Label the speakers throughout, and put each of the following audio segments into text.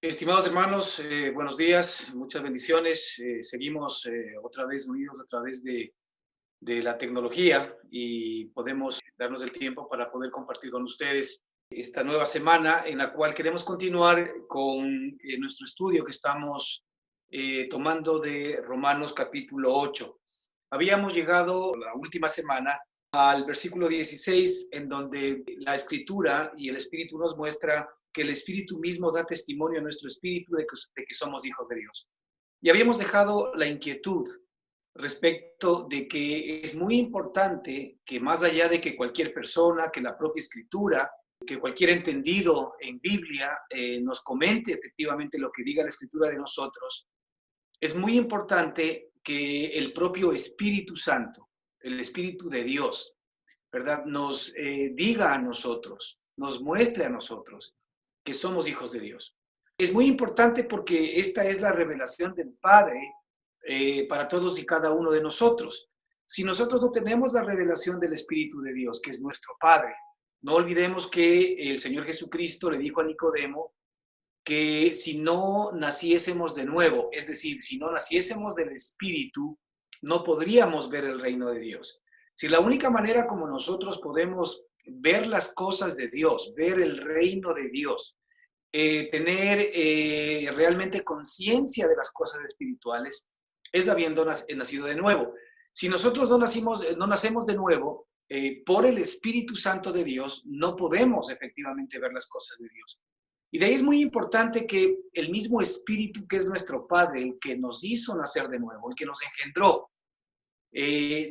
Speaker 1: Estimados hermanos, buenos días, muchas bendiciones. Seguimos otra vez unidos a través de la tecnología y podemos darnos el tiempo para poder compartir con ustedes esta nueva semana en la cual queremos continuar con nuestro estudio que estamos tomando de Romanos capítulo 8. Habíamos llegado la última semana al versículo 16, en donde la Escritura y el Espíritu nos muestra que el Espíritu mismo da testimonio a nuestro espíritu de que somos hijos de Dios. Y habíamos dejado la inquietud respecto de que es muy importante que más allá de que cualquier persona, que la propia Escritura, que cualquier entendido en Biblia nos comente efectivamente lo que diga la Escritura de nosotros, es muy importante que el propio Espíritu Santo, el Espíritu de Dios, ¿verdad? Nos diga a nosotros, nos muestre a nosotros que somos hijos de Dios. Es muy importante porque esta es la revelación del Padre para todos y cada uno de nosotros. Si nosotros no tenemos la revelación del Espíritu de Dios, que es nuestro Padre, no olvidemos que el Señor Jesucristo le dijo a Nicodemo que si no naciésemos de nuevo, es decir, si no naciésemos del Espíritu, no podríamos ver el reino de Dios. Si la única manera como nosotros podemos ver las cosas de Dios, ver el reino de Dios, tener realmente conciencia de las cosas espirituales, es habiendo nacido de nuevo. Si nosotros no nacemos de nuevo, por el Espíritu Santo de Dios, no podemos efectivamente ver las cosas de Dios. Y de ahí es muy importante que el mismo Espíritu que es nuestro Padre, el que nos hizo nacer de nuevo, el que nos engendró,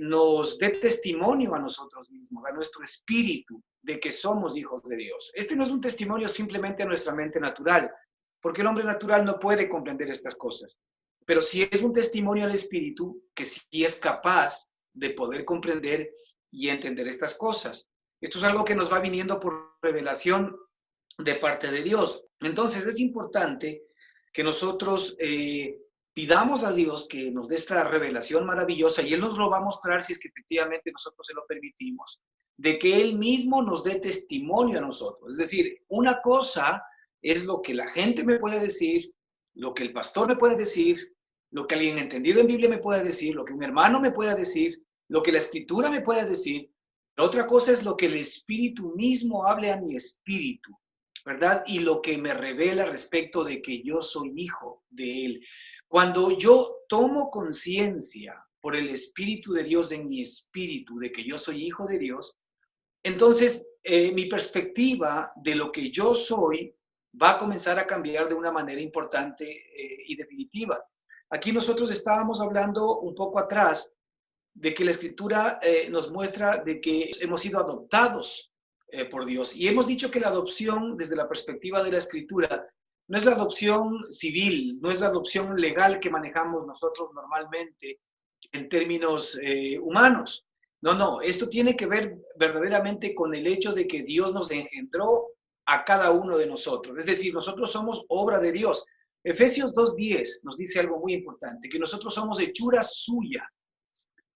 Speaker 1: nos dé testimonio a nosotros mismos, a nuestro espíritu, de que somos hijos de Dios. Este no es un testimonio simplemente a nuestra mente natural, porque el hombre natural no puede comprender estas cosas, pero sí es un testimonio al espíritu que sí es capaz de poder comprender y entender estas cosas. Esto es algo que nos va viniendo por revelación de parte de Dios. Entonces es importante que nosotros pidamos a Dios que nos dé esta revelación maravillosa y Él nos lo va a mostrar si es que efectivamente nosotros se lo permitimos, de que Él mismo nos dé testimonio a nosotros. Es decir, una cosa es lo que la gente me puede decir, lo que el pastor me puede decir, lo que alguien entendido en Biblia me puede decir, lo que un hermano me pueda decir, lo que la escritura me puede decir. La otra cosa es lo que el Espíritu mismo hable a mi espíritu, ¿verdad? Y lo que me revela respecto de que yo soy hijo de Él. Cuando yo tomo conciencia por el Espíritu de Dios en mi espíritu de que yo soy hijo de Dios, entonces mi perspectiva de lo que yo soy va a comenzar a cambiar de una manera importante y definitiva. Aquí nosotros estábamos hablando un poco atrás de que la Escritura nos muestra de que hemos sido adoptados por Dios. Y hemos dicho que la adopción, desde la perspectiva de la Escritura, no es la adopción civil, no es la adopción legal que manejamos nosotros normalmente en términos humanos. No, no, esto tiene que ver verdaderamente con el hecho de que Dios nos engendró a cada uno de nosotros. Es decir, nosotros somos obra de Dios. Efesios 2:10 nos dice algo muy importante, que nosotros somos hechura suya,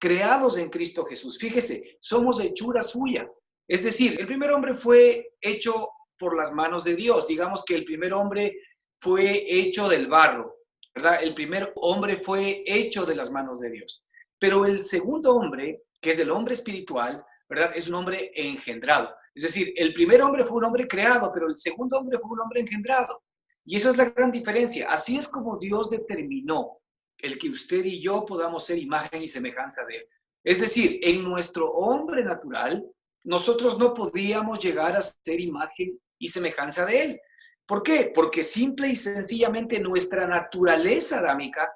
Speaker 1: creados en Cristo Jesús. Fíjese, somos hechura suya. Es decir, el primer hombre fue hecho por las manos de Dios. Digamos que el primer hombre fue hecho del barro, ¿verdad? El primer hombre fue hecho de las manos de Dios. Pero el segundo hombre, que es el hombre espiritual, ¿verdad? Es un hombre engendrado. Es decir, el primer hombre fue un hombre creado, pero el segundo hombre fue un hombre engendrado. Y esa es la gran diferencia. Así es como Dios determinó el que usted y yo podamos ser imagen y semejanza de Él. Es decir, en nuestro hombre natural, nosotros no podíamos llegar a ser imagen y semejanza de Él. ¿Por qué? Porque simple y sencillamente nuestra naturaleza adámica,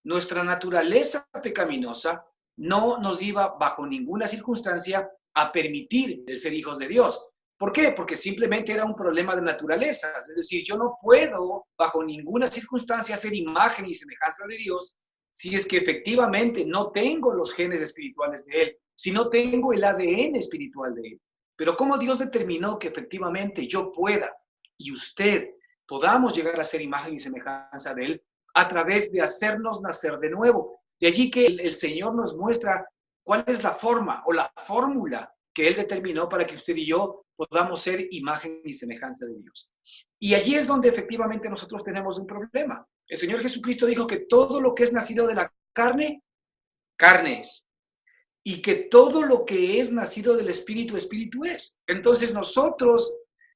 Speaker 1: nuestra naturaleza pecaminosa, no nos iba bajo ninguna circunstancia a permitir el ser hijos de Dios. ¿Por qué? Porque simplemente era un problema de naturaleza. Es decir, yo no puedo bajo ninguna circunstancia ser imagen y semejanza de Dios si es que efectivamente no tengo los genes espirituales de Él, si no tengo el ADN espiritual de Él. Pero ¿cómo Dios determinó que efectivamente yo pueda y usted podamos llegar a ser imagen y semejanza de Él a través de hacernos nacer de nuevo? De allí que el Señor nos muestra cuál es la forma o la fórmula que Él determinó para que usted y yo podamos ser imagen y semejanza de Dios. Y allí es donde efectivamente nosotros tenemos un problema. El Señor Jesucristo dijo que todo lo que es nacido de la carne, carne es. Y que todo lo que es nacido del Espíritu, Espíritu es. Entonces nosotros,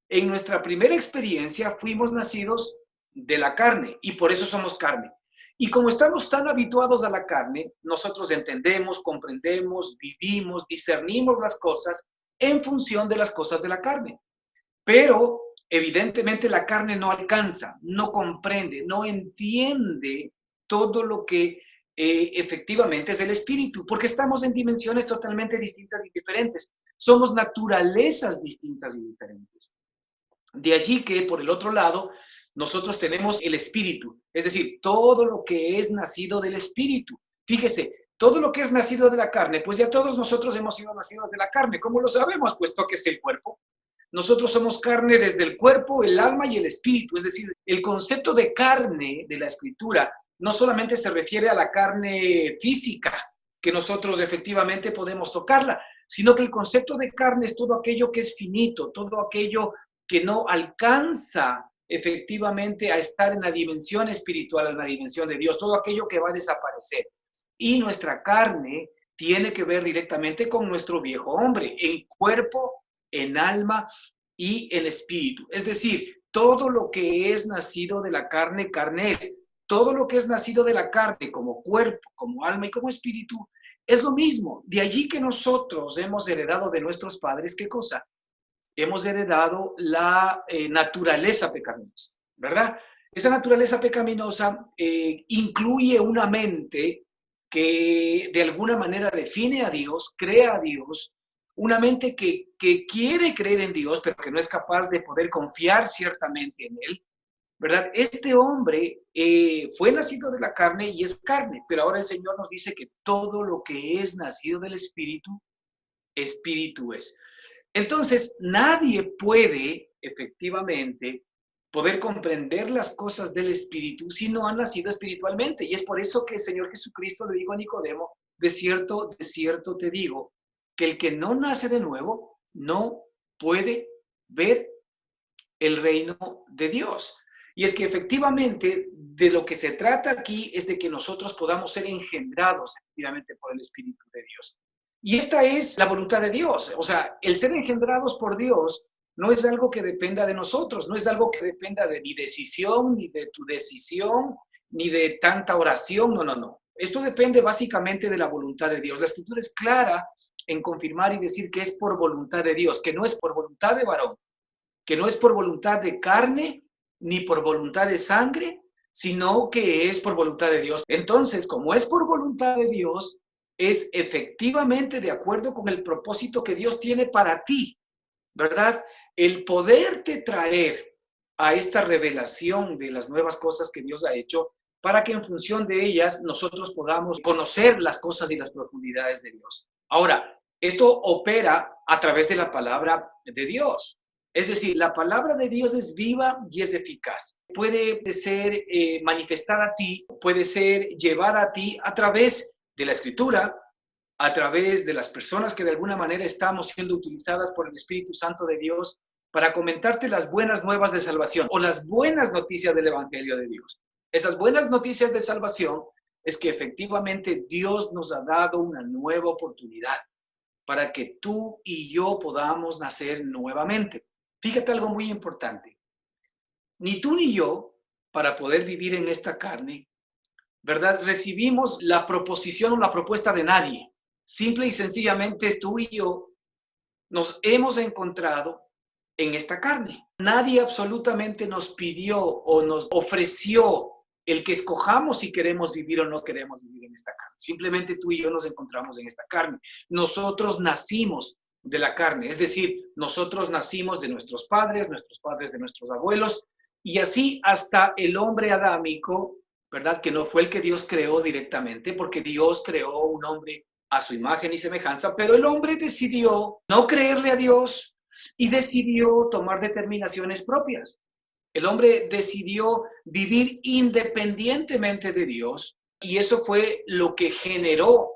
Speaker 1: en nuestra primera experiencia, fuimos nacidos de la carne y por eso somos carne. Y como estamos tan habituados a la carne, nosotros entendemos, comprendemos, vivimos, discernimos las cosas en función de las cosas de la carne. Pero evidentemente la carne no alcanza, no comprende, no entiende todo lo que efectivamente es el espíritu, porque estamos en dimensiones totalmente distintas y diferentes. Somos naturalezas distintas y diferentes. De allí que, por el otro lado, nosotros tenemos el espíritu, es decir, todo lo que es nacido del espíritu. Fíjese, todo lo que es nacido de la carne, pues ya todos nosotros hemos sido nacidos de la carne. ¿Cómo lo sabemos? Puesto que es el cuerpo. Nosotros somos carne desde el cuerpo, el alma y el espíritu. Es decir, el concepto de carne de la Escritura no solamente se refiere a la carne física, que nosotros efectivamente podemos tocarla, sino que el concepto de carne es todo aquello que es finito, todo aquello que no alcanza efectivamente a estar en la dimensión espiritual, en la dimensión de Dios, todo aquello que va a desaparecer. Y nuestra carne tiene que ver directamente con nuestro viejo hombre, en cuerpo, en alma y en espíritu. Es decir, todo lo que es nacido de la carne, carne es. Todo lo que es nacido de la carne, como cuerpo, como alma y como espíritu, es lo mismo. De allí que nosotros hemos heredado de nuestros padres, ¿qué cosa? Hemos heredado la naturaleza pecaminosa, ¿verdad? Esa naturaleza pecaminosa incluye una mente que de alguna manera define a Dios, crea a Dios, una mente que quiere creer en Dios, pero que no es capaz de poder confiar ciertamente en Él, ¿verdad? Este hombre fue nacido de la carne y es carne, pero ahora el Señor nos dice que todo lo que es nacido del Espíritu, Espíritu es. Entonces, nadie puede efectivamente poder comprender las cosas del Espíritu si no ha nacido espiritualmente. Y es por eso que el Señor Jesucristo le dijo a Nicodemo, de cierto te digo, que el que no nace de nuevo no puede ver el reino de Dios. Y es que efectivamente de lo que se trata aquí es de que nosotros podamos ser engendrados efectivamente por el Espíritu de Dios. Y esta es la voluntad de Dios. O sea, el ser engendrados por Dios no es algo que dependa de nosotros, no es algo que dependa de mi decisión, ni de tu decisión, ni de tanta oración. No, no, no. Esto depende básicamente de la voluntad de Dios. La Escritura es clara en confirmar y decir que es por voluntad de Dios, que no es por voluntad de varón, que no es por voluntad de carne, ni por voluntad de sangre, sino que es por voluntad de Dios. Entonces, como es por voluntad de Dios, es efectivamente de acuerdo con el propósito que Dios tiene para ti, ¿verdad? El poderte traer a esta revelación de las nuevas cosas que Dios ha hecho, para que en función de ellas nosotros podamos conocer las cosas y las profundidades de Dios. Ahora, esto opera a través de la palabra de Dios. Es decir, la palabra de Dios es viva y es eficaz. Puede ser manifestada a ti, puede ser llevada a ti a través de la Escritura, a través de las personas que de alguna manera estamos siendo utilizadas por el Espíritu Santo de Dios para comentarte las buenas nuevas de salvación o las buenas noticias del Evangelio de Dios. Esas buenas noticias de salvación es que efectivamente Dios nos ha dado una nueva oportunidad para que tú y yo podamos nacer nuevamente. Fíjate algo muy importante. Ni tú ni yo, para poder vivir en esta carne, ¿verdad? Recibimos la proposición o la propuesta de nadie. Simple y sencillamente tú y yo nos hemos encontrado en esta carne. Nadie absolutamente nos pidió o nos ofreció el que escojamos si queremos vivir o no queremos vivir en esta carne. Simplemente tú y yo nos encontramos en esta carne. Nosotros nacimos de la carne, es decir, nosotros nacimos de nuestros padres de nuestros abuelos, y así hasta el hombre adámico, ¿verdad? Que no fue el que Dios creó directamente, porque Dios creó un hombre a su imagen y semejanza, pero el hombre decidió no creerle a Dios y decidió tomar determinaciones propias. El hombre decidió vivir independientemente de Dios, y eso fue lo que generó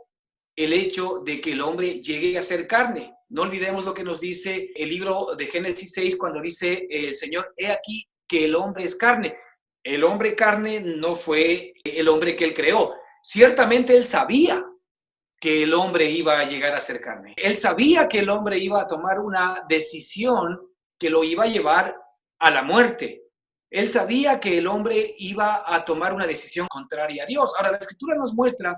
Speaker 1: el hecho de que el hombre llegue a ser carne. No olvidemos lo que nos dice el libro de Génesis 6 cuando dice el Señor, he aquí que el hombre es carne. El hombre carne no fue el hombre que él creó. Ciertamente él sabía que el hombre iba a llegar a ser carne. Él sabía que el hombre iba a tomar una decisión que lo iba a llevar a la muerte. Él sabía que el hombre iba a tomar una decisión contraria a Dios. Ahora, la Escritura nos muestra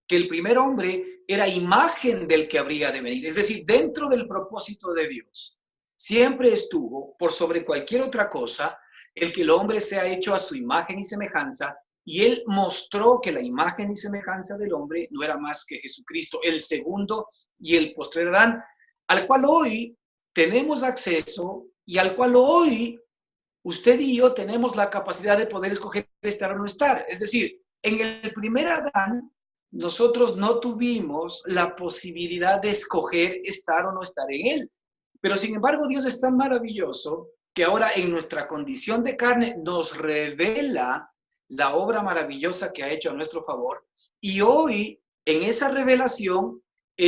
Speaker 1: que el primer hombre era imagen del que habría de venir. Es decir, dentro del propósito de Dios, siempre estuvo, por sobre cualquier otra cosa, el que el hombre sea hecho a su imagen y semejanza, y él mostró que la imagen y semejanza del hombre no era más que Jesucristo, el segundo y el postrer Adán, al cual hoy tenemos acceso y al cual hoy usted y yo tenemos la capacidad de poder escoger estar o no estar. Es decir, en el primer Adán, nosotros no tuvimos la posibilidad de escoger estar o no estar en él. Pero sin embargo, Dios es tan maravilloso que ahora en nuestra condición de carne nos revela la obra maravillosa que ha hecho a nuestro favor. Y hoy, en esa revelación,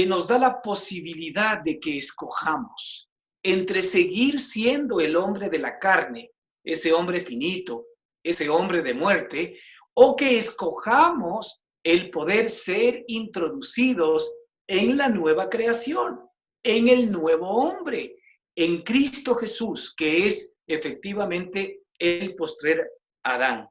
Speaker 1: nos da la posibilidad de que escojamos entre seguir siendo el hombre de la carne, ese hombre finito, ese hombre de muerte, o que escojamos el poder ser introducidos en la nueva creación, en el nuevo hombre, en Cristo Jesús, que es efectivamente el postrer Adán.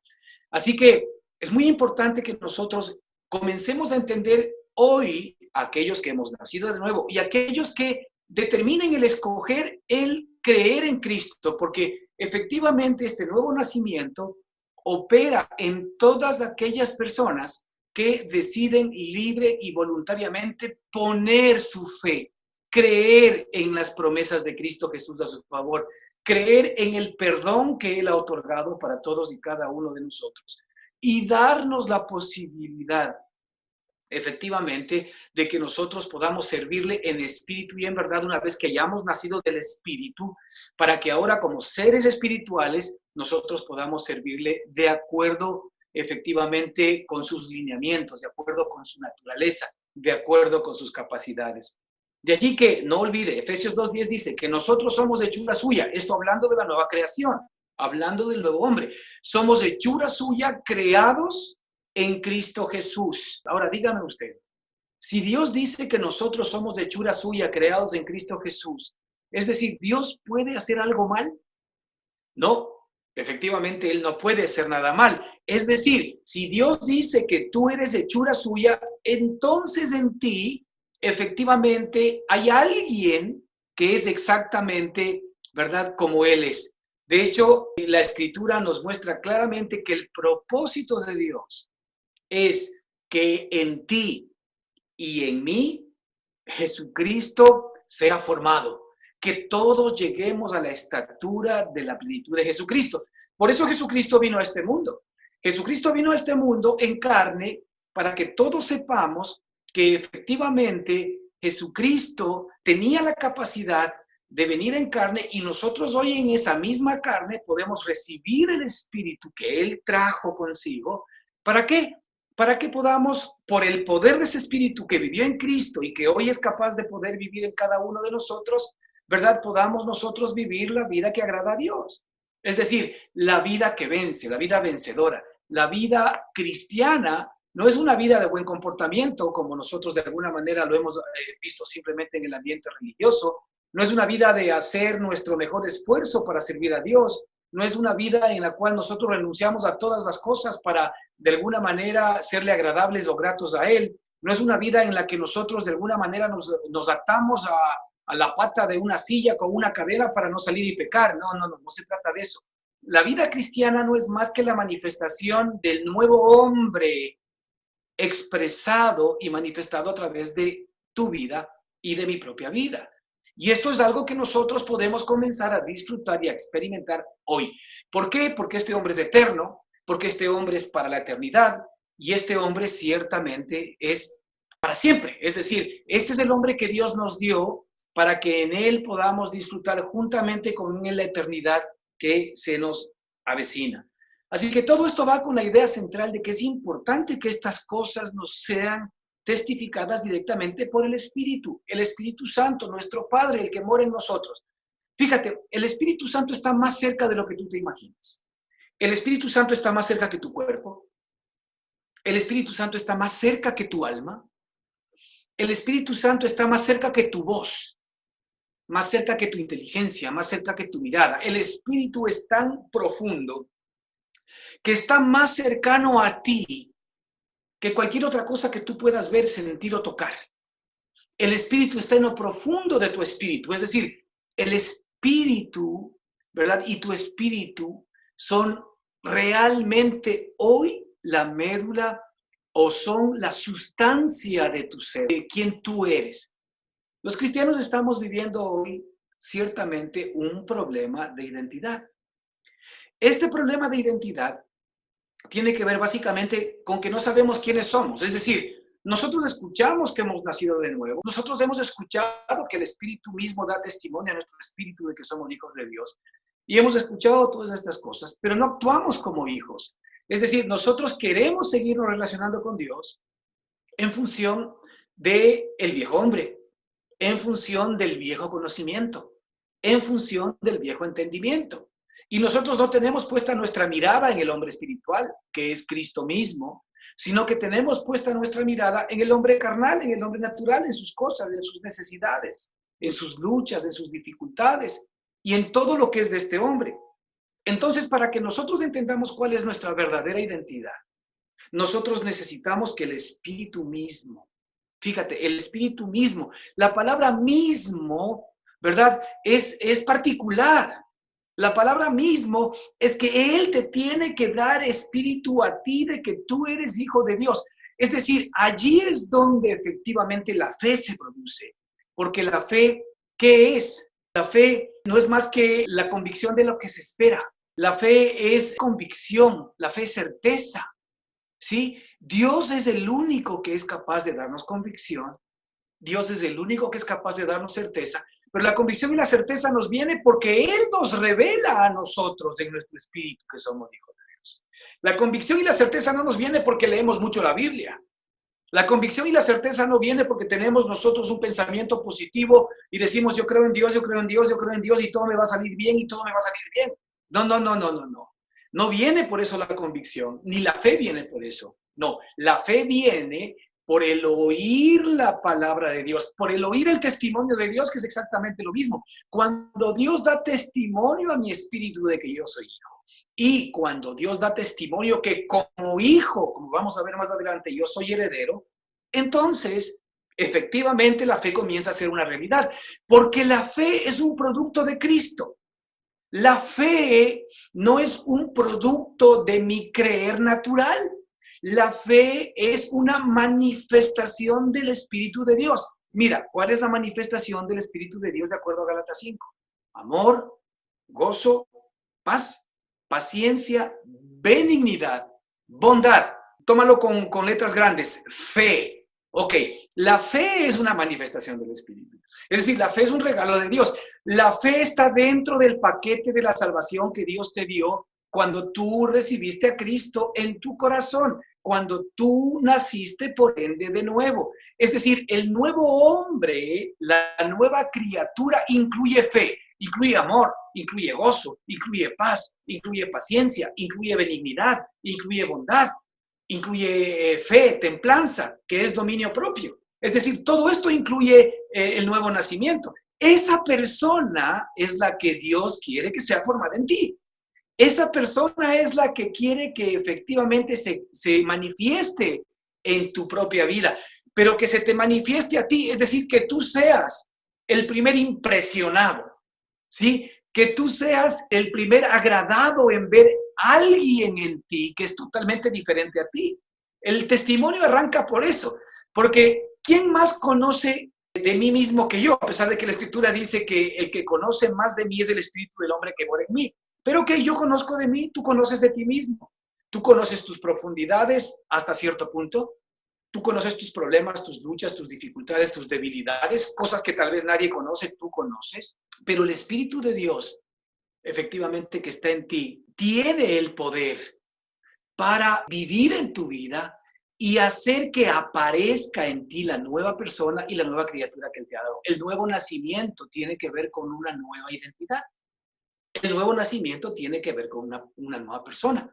Speaker 1: Así que es muy importante que nosotros comencemos a entender hoy, aquellos que hemos nacido de nuevo y aquellos que determinen el escoger, el creer en Cristo, porque efectivamente este nuevo nacimiento opera en todas aquellas personas que deciden libre y voluntariamente poner su fe, creer en las promesas de Cristo Jesús a su favor, creer en el perdón que Él ha otorgado para todos y cada uno de nosotros y darnos la posibilidad, efectivamente, de que nosotros podamos servirle en espíritu y en verdad una vez que hayamos nacido del espíritu, para que ahora como seres espirituales nosotros podamos servirle de acuerdo efectivamente con sus lineamientos, de acuerdo con su naturaleza, de acuerdo con sus capacidades. De allí que no olvide, Efesios 2:10 dice que nosotros somos hechura suya, esto hablando de la nueva creación, hablando del nuevo hombre, somos hechura suya creados en Cristo Jesús. Ahora dígame usted, si Dios dice que nosotros somos de hechura suya, creados en Cristo Jesús, es decir, ¿Dios puede hacer algo mal? No, efectivamente Él no puede hacer nada mal. Es decir, si Dios dice que tú eres hechura suya, entonces en ti, efectivamente, hay alguien que es exactamente, ¿verdad?, como Él es. De hecho, la Escritura nos muestra claramente que el propósito de Dios es que en ti y en mí Jesucristo sea formado, que todos lleguemos a la estatura de la plenitud de Jesucristo. Por eso Jesucristo vino a este mundo. Jesucristo vino a este mundo en carne para que todos sepamos que efectivamente Jesucristo tenía la capacidad de venir en carne y nosotros hoy en esa misma carne podemos recibir el Espíritu que Él trajo consigo. ¿Para qué? Para que podamos, por el poder de ese Espíritu que vivió en Cristo y que hoy es capaz de poder vivir en cada uno de nosotros, ¿verdad? Podamos nosotros vivir la vida que agrada a Dios. Es decir, la vida que vence, la vida vencedora. La vida cristiana no es una vida de buen comportamiento, como nosotros de alguna manera lo hemos visto simplemente en el ambiente religioso. No es una vida de hacer nuestro mejor esfuerzo para servir a Dios. No es una vida en la cual nosotros renunciamos a todas las cosas para de alguna manera serle agradables o gratos a Él. No es una vida en la que nosotros de alguna manera nos atamos a la pata de una silla con una cadena para no salir y pecar. No se trata de eso. La vida cristiana no es más que la manifestación del nuevo hombre expresado y manifestado a través de tu vida y de mi propia vida. Y esto es algo que nosotros podemos comenzar a disfrutar y a experimentar hoy. ¿Por qué? Porque este hombre es eterno, porque este hombre es para la eternidad y este hombre ciertamente es para siempre. Es decir, este es el hombre que Dios nos dio para que en él podamos disfrutar juntamente con él la eternidad que se nos avecina. Así que todo esto va con la idea central de que es importante que estas cosas nos sean testificadas directamente por el Espíritu Santo, nuestro Padre, el que mora en nosotros. Fíjate, el Espíritu Santo está más cerca de lo que tú te imaginas. El Espíritu Santo está más cerca que tu cuerpo. El Espíritu Santo está más cerca que tu alma. El Espíritu Santo está más cerca que tu voz, más cerca que tu inteligencia, más cerca que tu mirada. El Espíritu es tan profundo que está más cercano a ti que cualquier otra cosa que tú puedas ver, sentir o tocar. El Espíritu está en lo profundo de tu espíritu, es decir, el Espíritu, ¿verdad? Y tu espíritu son realmente hoy la médula o son la sustancia de tu ser, de quien tú eres. Los cristianos estamos viviendo hoy ciertamente un problema de identidad. Este problema de identidad tiene que ver básicamente con que no sabemos quiénes somos. Es decir, nosotros escuchamos que hemos nacido de nuevo. Nosotros hemos escuchado que el Espíritu mismo da testimonio a nuestro espíritu de que somos hijos de Dios. Y hemos escuchado todas estas cosas, pero no actuamos como hijos. Es decir, nosotros queremos seguirnos relacionando con Dios en función del viejo hombre, en función del viejo conocimiento, en función del viejo entendimiento. Y nosotros no tenemos puesta nuestra mirada en el hombre espiritual, que es Cristo mismo, sino que tenemos puesta nuestra mirada en el hombre carnal, en el hombre natural, en sus cosas, en sus necesidades, en sus luchas, en sus dificultades y en todo lo que es de este hombre. Entonces, para que nosotros entendamos cuál es nuestra verdadera identidad, nosotros necesitamos que el Espíritu mismo, fíjate, el Espíritu mismo, la palabra mismo, ¿verdad? Es particular. La palabra mismo es que Él te tiene que dar espíritu a ti de que tú eres hijo de Dios. Es decir, allí es donde efectivamente la fe se produce. Porque la fe, ¿qué es? La fe no es más que la convicción de lo que se espera. La fe es convicción, la fe es certeza. ¿Sí? Dios es el único que es capaz de darnos convicción. Dios es el único que es capaz de darnos certeza. Pero la convicción y la certeza nos viene porque Él nos revela a nosotros en nuestro espíritu que somos hijos de Dios. La convicción y la certeza no nos viene porque leemos mucho la Biblia. La convicción y la certeza no viene porque tenemos nosotros un pensamiento positivo y decimos yo creo en Dios, yo creo en Dios, yo creo en Dios y todo me va a salir bien y todo me va a salir bien. No, no, no, no, no, no. No viene por eso la convicción, ni la fe viene por eso. No, la fe viene por el oír la palabra de Dios, por el oír el testimonio de Dios, que es exactamente lo mismo. Cuando Dios da testimonio a mi espíritu de que yo soy hijo, y cuando Dios da testimonio que como hijo, como vamos a ver más adelante, yo soy heredero, entonces efectivamente la fe comienza a ser una realidad, porque la fe es un producto de Cristo. La fe no es un producto de mi creer natural. La fe es una manifestación del Espíritu de Dios. Mira, ¿cuál es la manifestación del Espíritu de Dios de acuerdo a Gálatas 5? Amor, gozo, paz, paciencia, benignidad, bondad. Tómalo con letras grandes. Fe. Ok, la fe es una manifestación del Espíritu. Es decir, la fe es un regalo de Dios. La fe está dentro del paquete de la salvación que Dios te dio cuando tú recibiste a Cristo en tu corazón, cuando tú naciste por ende de nuevo. Es decir, el nuevo hombre, la nueva criatura incluye fe, incluye amor, incluye gozo, incluye paz, incluye paciencia, incluye benignidad, incluye bondad, incluye fe, templanza, que es dominio propio. Es decir, todo esto incluye el nuevo nacimiento. Esa persona es la que Dios quiere que sea formada en ti. Esa persona es la que quiere que efectivamente se manifieste en tu propia vida, pero que se te manifieste a ti, es decir, que tú seas el primer impresionado, ¿sí? Que tú seas el primer agradado en ver a alguien en ti que es totalmente diferente a ti. El testimonio arranca por eso, porque ¿quién más conoce de mí mismo que yo? A pesar de que la Escritura dice que el que conoce más de mí es el Espíritu del hombre que mora en mí. Pero que yo conozco de mí, tú conoces de ti mismo. Tú conoces tus profundidades hasta cierto punto. Tú conoces tus problemas, tus luchas, tus dificultades, tus debilidades, cosas que tal vez nadie conoce, tú conoces. Pero el Espíritu de Dios, efectivamente, que está en ti, tiene el poder para vivir en tu vida y hacer que aparezca en ti la nueva persona y la nueva criatura que Él te ha dado. El nuevo nacimiento tiene que ver con una nueva identidad. El nuevo nacimiento tiene que ver con una nueva persona.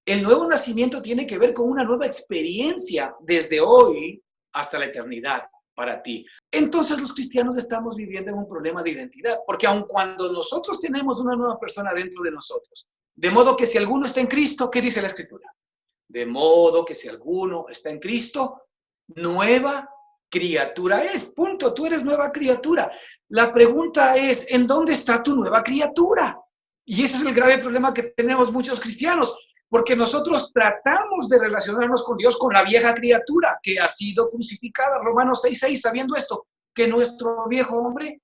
Speaker 1: El nuevo nacimiento tiene que ver con una nueva experiencia desde hoy hasta la eternidad para ti. Entonces los cristianos estamos viviendo en un problema de identidad, porque aun cuando nosotros tenemos una nueva persona dentro de nosotros, de modo que si alguno está en Cristo, ¿qué dice la Escritura? De modo que si alguno está en Cristo, nueva criatura es. Punto, tú eres nueva criatura. La pregunta es, ¿en dónde está tu nueva criatura? Y ese es el grave problema que tenemos muchos cristianos, porque nosotros tratamos de relacionarnos con Dios con la vieja criatura que ha sido crucificada. Romanos 6:6, sabiendo esto, que nuestro viejo hombre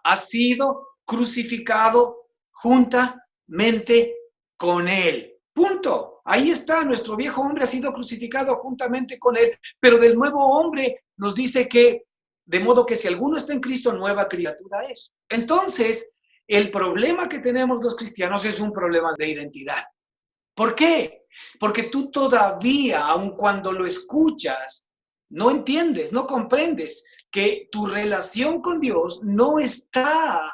Speaker 1: ha sido crucificado juntamente con Él. Punto. Ahí está, nuestro viejo hombre ha sido crucificado juntamente con Él, pero del nuevo hombre nos dice que, de modo que si alguno está en Cristo, nueva criatura es. Entonces, el problema que tenemos los cristianos es un problema de identidad. ¿Por qué? Porque tú todavía, aun cuando lo escuchas, no entiendes, no comprendes que tu relación con Dios no está,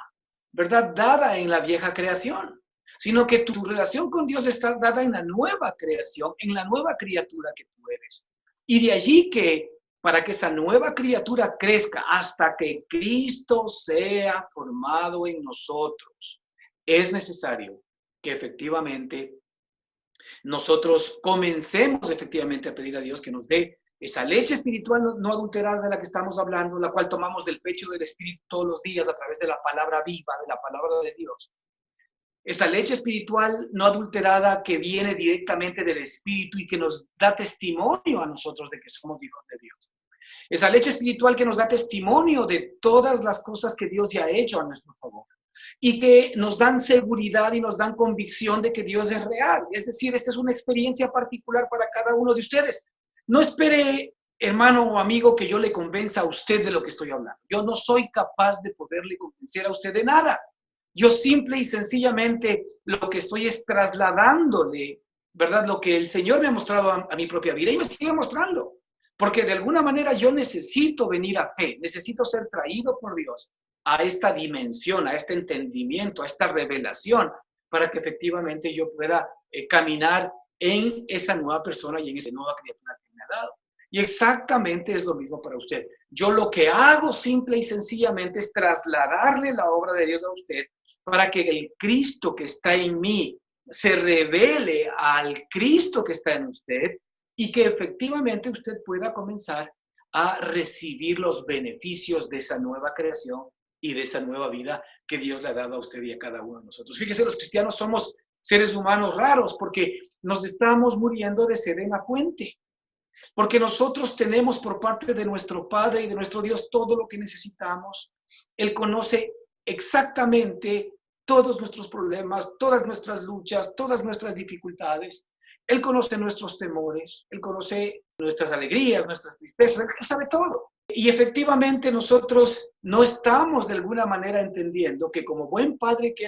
Speaker 1: ¿verdad?, dada en la vieja creación, sino que tu relación con Dios está dada en la nueva creación, en la nueva criatura que tú eres. Y de allí que para que esa nueva criatura crezca hasta que Cristo sea formado en nosotros, es necesario que efectivamente nosotros comencemos efectivamente a pedir a Dios que nos dé esa leche espiritual no adulterada de la que estamos hablando, la cual tomamos del pecho del Espíritu todos los días a través de la palabra viva, de la palabra de Dios. Esta leche espiritual no adulterada que viene directamente del Espíritu y que nos da testimonio a nosotros de que somos hijos de Dios. Esa leche espiritual que nos da testimonio de todas las cosas que Dios ya ha hecho a nuestro favor y que nos dan seguridad y nos dan convicción de que Dios es real. Es decir, esta es una experiencia particular para cada uno de ustedes. No espere, hermano o amigo, que yo le convenza a usted de lo que estoy hablando. Yo no soy capaz de poderle convencer a usted de nada. Yo simple y sencillamente lo que estoy es trasladándole, ¿verdad?, lo que el Señor me ha mostrado a mi propia vida y me sigue mostrando. Porque de alguna manera yo necesito venir a fe, necesito ser traído por Dios a esta dimensión, a este entendimiento, a esta revelación, para que efectivamente yo pueda caminar en esa nueva persona y en esa nueva criatura que me ha dado. Y exactamente es lo mismo para usted. Yo lo que hago simple y sencillamente es trasladarle la obra de Dios a usted para que el Cristo que está en mí se revele al Cristo que está en usted y que efectivamente usted pueda comenzar a recibir los beneficios de esa nueva creación y de esa nueva vida que Dios le ha dado a usted y a cada uno de nosotros. Fíjese, los cristianos somos seres humanos raros porque nos estamos muriendo de sed en la fuente. Porque nosotros tenemos por parte de nuestro Padre y de nuestro Dios todo lo que necesitamos. Él conoce exactamente todos nuestros problemas, todas nuestras luchas, todas nuestras dificultades. Él conoce nuestros temores, Él conoce nuestras alegrías, nuestras tristezas, Él sabe todo. Y efectivamente nosotros no estamos de alguna manera entendiendo que como buen Padre que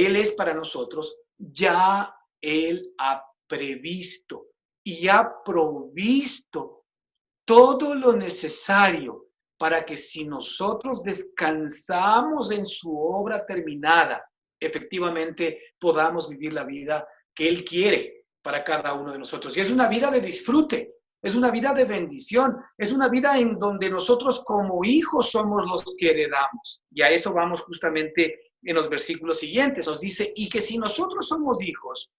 Speaker 1: Él es para nosotros, ya Él ha previsto y ha provisto todo lo necesario para que si nosotros descansamos en su obra terminada, efectivamente podamos vivir la vida que Él quiere para cada uno de nosotros. Y es una vida de disfrute, es una vida de bendición, es una vida en donde nosotros como hijos somos los que heredamos. Y a eso vamos justamente en los versículos siguientes. Nos dice, y que si nosotros somos hijos,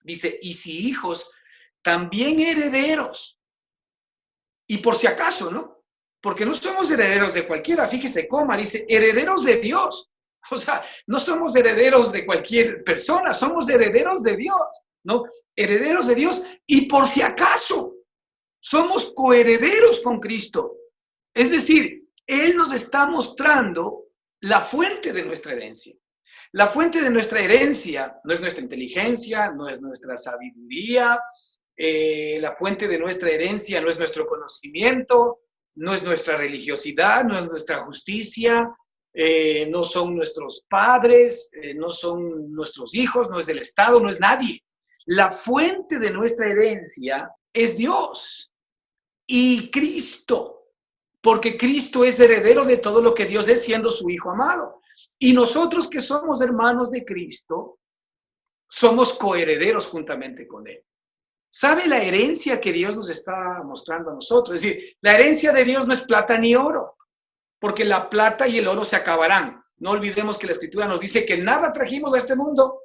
Speaker 1: dice, y si hijos, también herederos. Y por si acaso, ¿no? Porque no somos herederos de cualquiera, fíjese cómo, dice, herederos de Dios. O sea, no somos herederos de cualquier persona, somos herederos de Dios, ¿no? Herederos de Dios y por si acaso, somos coherederos con Cristo. Es decir, Él nos está mostrando la fuente de nuestra herencia. La fuente de nuestra herencia no es nuestra inteligencia, no es nuestra sabiduría, la fuente de nuestra herencia no es nuestro conocimiento, no es nuestra religiosidad, no es nuestra justicia, no son nuestros padres, no son nuestros hijos, no es del Estado, no es nadie. La fuente de nuestra herencia es Dios y Cristo, porque Cristo es heredero de todo lo que Dios es, siendo su Hijo amado. Y nosotros que somos hermanos de Cristo, somos coherederos juntamente con Él. ¿Sabe la herencia que Dios nos está mostrando a nosotros? Es decir, la herencia de Dios no es plata ni oro, porque la plata y el oro se acabarán. No olvidemos que la Escritura nos dice que nada trajimos a este mundo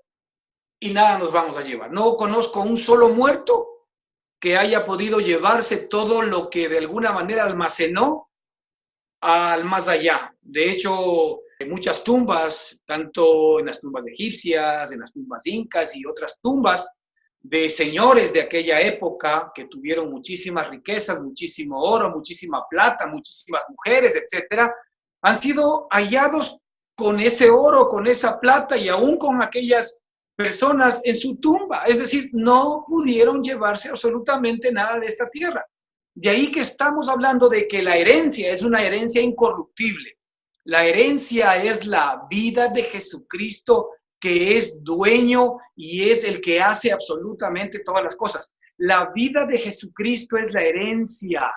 Speaker 1: y nada nos vamos a llevar. No conozco un solo muerto que haya podido llevarse todo lo que de alguna manera almacenó al más allá. De hecho, en muchas tumbas, tanto en las tumbas egipcias, en las tumbas incas y otras tumbas de señores de aquella época que tuvieron muchísimas riquezas, muchísimo oro, muchísima plata, muchísimas mujeres, etcétera, han sido hallados con ese oro, con esa plata y aún con aquellas personas en su tumba. Es decir, no pudieron llevarse absolutamente nada de esta tierra. De ahí que estamos hablando de que la herencia es una herencia incorruptible. La herencia es la vida de Jesucristo, que es dueño y es el que hace absolutamente todas las cosas. La vida de Jesucristo es la herencia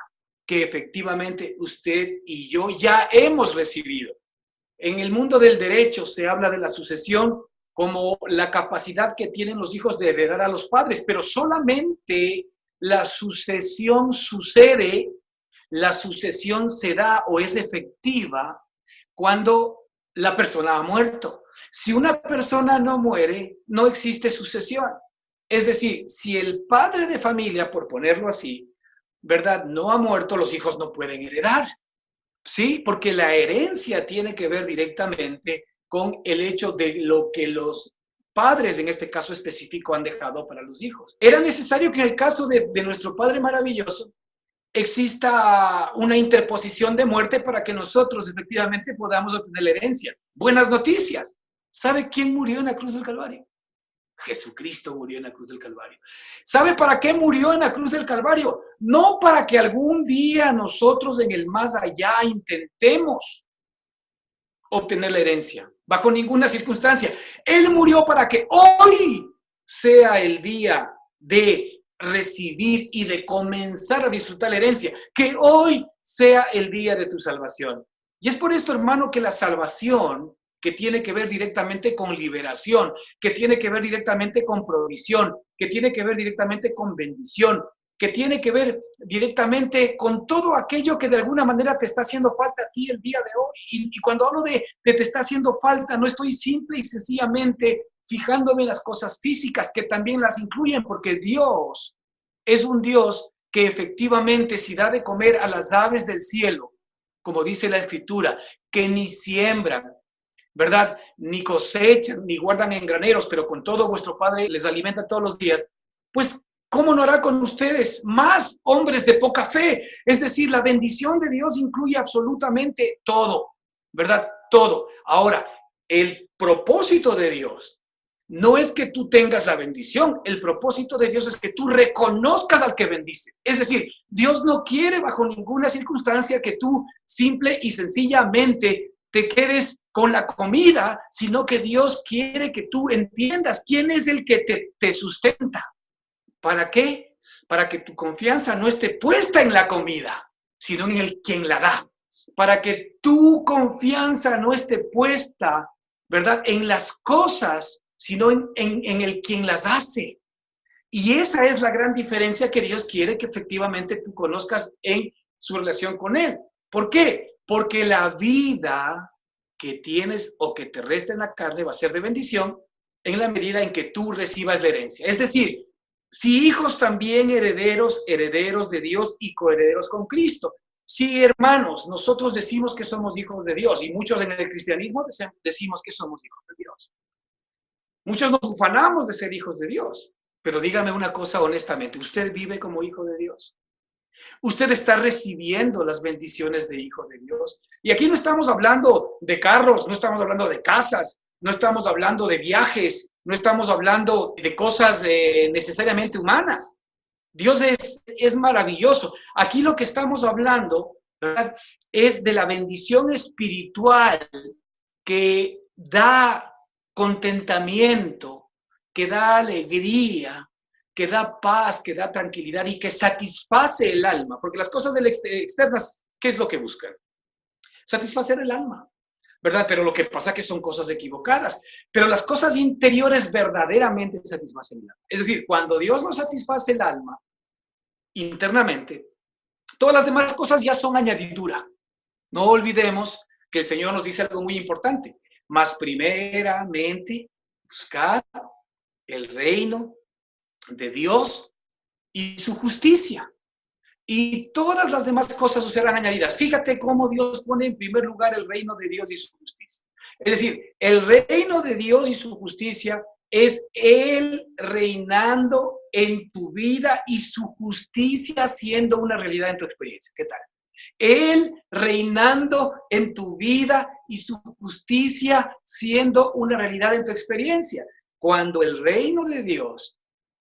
Speaker 1: que efectivamente usted y yo ya hemos recibido. En el mundo del derecho se habla de la sucesión como la capacidad que tienen los hijos de heredar a los padres, pero solamente la sucesión sucede, la sucesión se da o es efectiva cuando la persona ha muerto. Si una persona no muere, no existe sucesión. Es decir, si el padre de familia, por ponerlo así, ¿verdad?, no ha muerto, los hijos no pueden heredar. Sí, porque la herencia tiene que ver directamente con el hecho de lo que los padres, en este caso específico, han dejado para los hijos. Era necesario que en el caso de nuestro Padre maravilloso exista una interposición de muerte para que nosotros efectivamente podamos obtener la herencia. Buenas noticias. ¿Sabe quién murió en la cruz del Calvario? Jesucristo murió en la cruz del Calvario. ¿Sabe para qué murió en la cruz del Calvario? No para que algún día nosotros en el más allá intentemos obtener la herencia, bajo ninguna circunstancia. Él murió para que hoy sea el día de recibir y de comenzar a disfrutar la herencia, que hoy sea el día de tu salvación. Y es por esto, hermano, que la salvación, que tiene que ver directamente con liberación, que tiene que ver directamente con provisión, que tiene que ver directamente con bendición, que tiene que ver directamente con todo aquello que de alguna manera te está haciendo falta a ti el día de hoy. Y cuando hablo de te está haciendo falta, no estoy simple y sencillamente fijándome en las cosas físicas, que también las incluyen, porque Dios es un Dios que efectivamente si da de comer a las aves del cielo, como dice la Escritura, que ni siembran, ¿verdad?, ni cosechan, ni guardan en graneros, pero con todo vuestro Padre les alimenta todos los días, pues ¿cómo no hará con ustedes más, hombres de poca fe? Es decir, la bendición de Dios incluye absolutamente todo, ¿verdad? Todo. Ahora, el propósito de Dios no es que tú tengas la bendición, el propósito de Dios es que tú reconozcas al que bendice. Es decir, Dios no quiere bajo ninguna circunstancia que tú simple y sencillamente te quedes con la comida, sino que Dios quiere que tú entiendas quién es el que te sustenta. ¿Para qué? Para que tu confianza no esté puesta en la comida, sino en el quien la da. Para que tu confianza no esté puesta, ¿verdad?, en las cosas, sino en el quien las hace. Y esa es la gran diferencia que Dios quiere que efectivamente tú conozcas en su relación con Él. ¿Por qué? Porque la vida que tienes o que te resta en la carne va a ser de bendición en la medida en que tú recibas la herencia. Es decir, si hijos también herederos, herederos de Dios y coherederos con Cristo. Sí, hermanos, nosotros decimos que somos hijos de Dios y muchos en el cristianismo decimos que somos hijos de Dios. Muchos nos ufanamos de ser hijos de Dios, pero dígame una cosa honestamente, ¿usted vive como hijo de Dios? ¿Usted está recibiendo las bendiciones de hijo de Dios? Y aquí no estamos hablando de carros, no estamos hablando de casas, no estamos hablando de viajes, no estamos hablando de cosas necesariamente humanas. Dios es maravilloso. Aquí lo que estamos hablando, ¿verdad?, es de la bendición espiritual que da contentamiento, que da alegría, que da paz, que da tranquilidad y que satisface el alma. Porque las cosas externas, ¿qué es lo que buscan? Satisfacer el alma, ¿verdad? Pero lo que pasa es que son cosas equivocadas. Pero las cosas interiores verdaderamente satisfacen el alma. Es decir, cuando Dios nos satisface el alma internamente, todas las demás cosas ya son añadidura. No olvidemos que el Señor nos dice algo muy importante. Mas primeramente, buscad el reino de Dios y su justicia. Y todas las demás cosas os serán añadidas. Fíjate cómo Dios pone en primer lugar el reino de Dios y su justicia. Es decir, el reino de Dios y su justicia es Él reinando en tu vida y su justicia siendo una realidad en tu experiencia. ¿Qué tal? Él reinando en tu vida y su justicia siendo una realidad en tu experiencia. Cuando el reino de Dios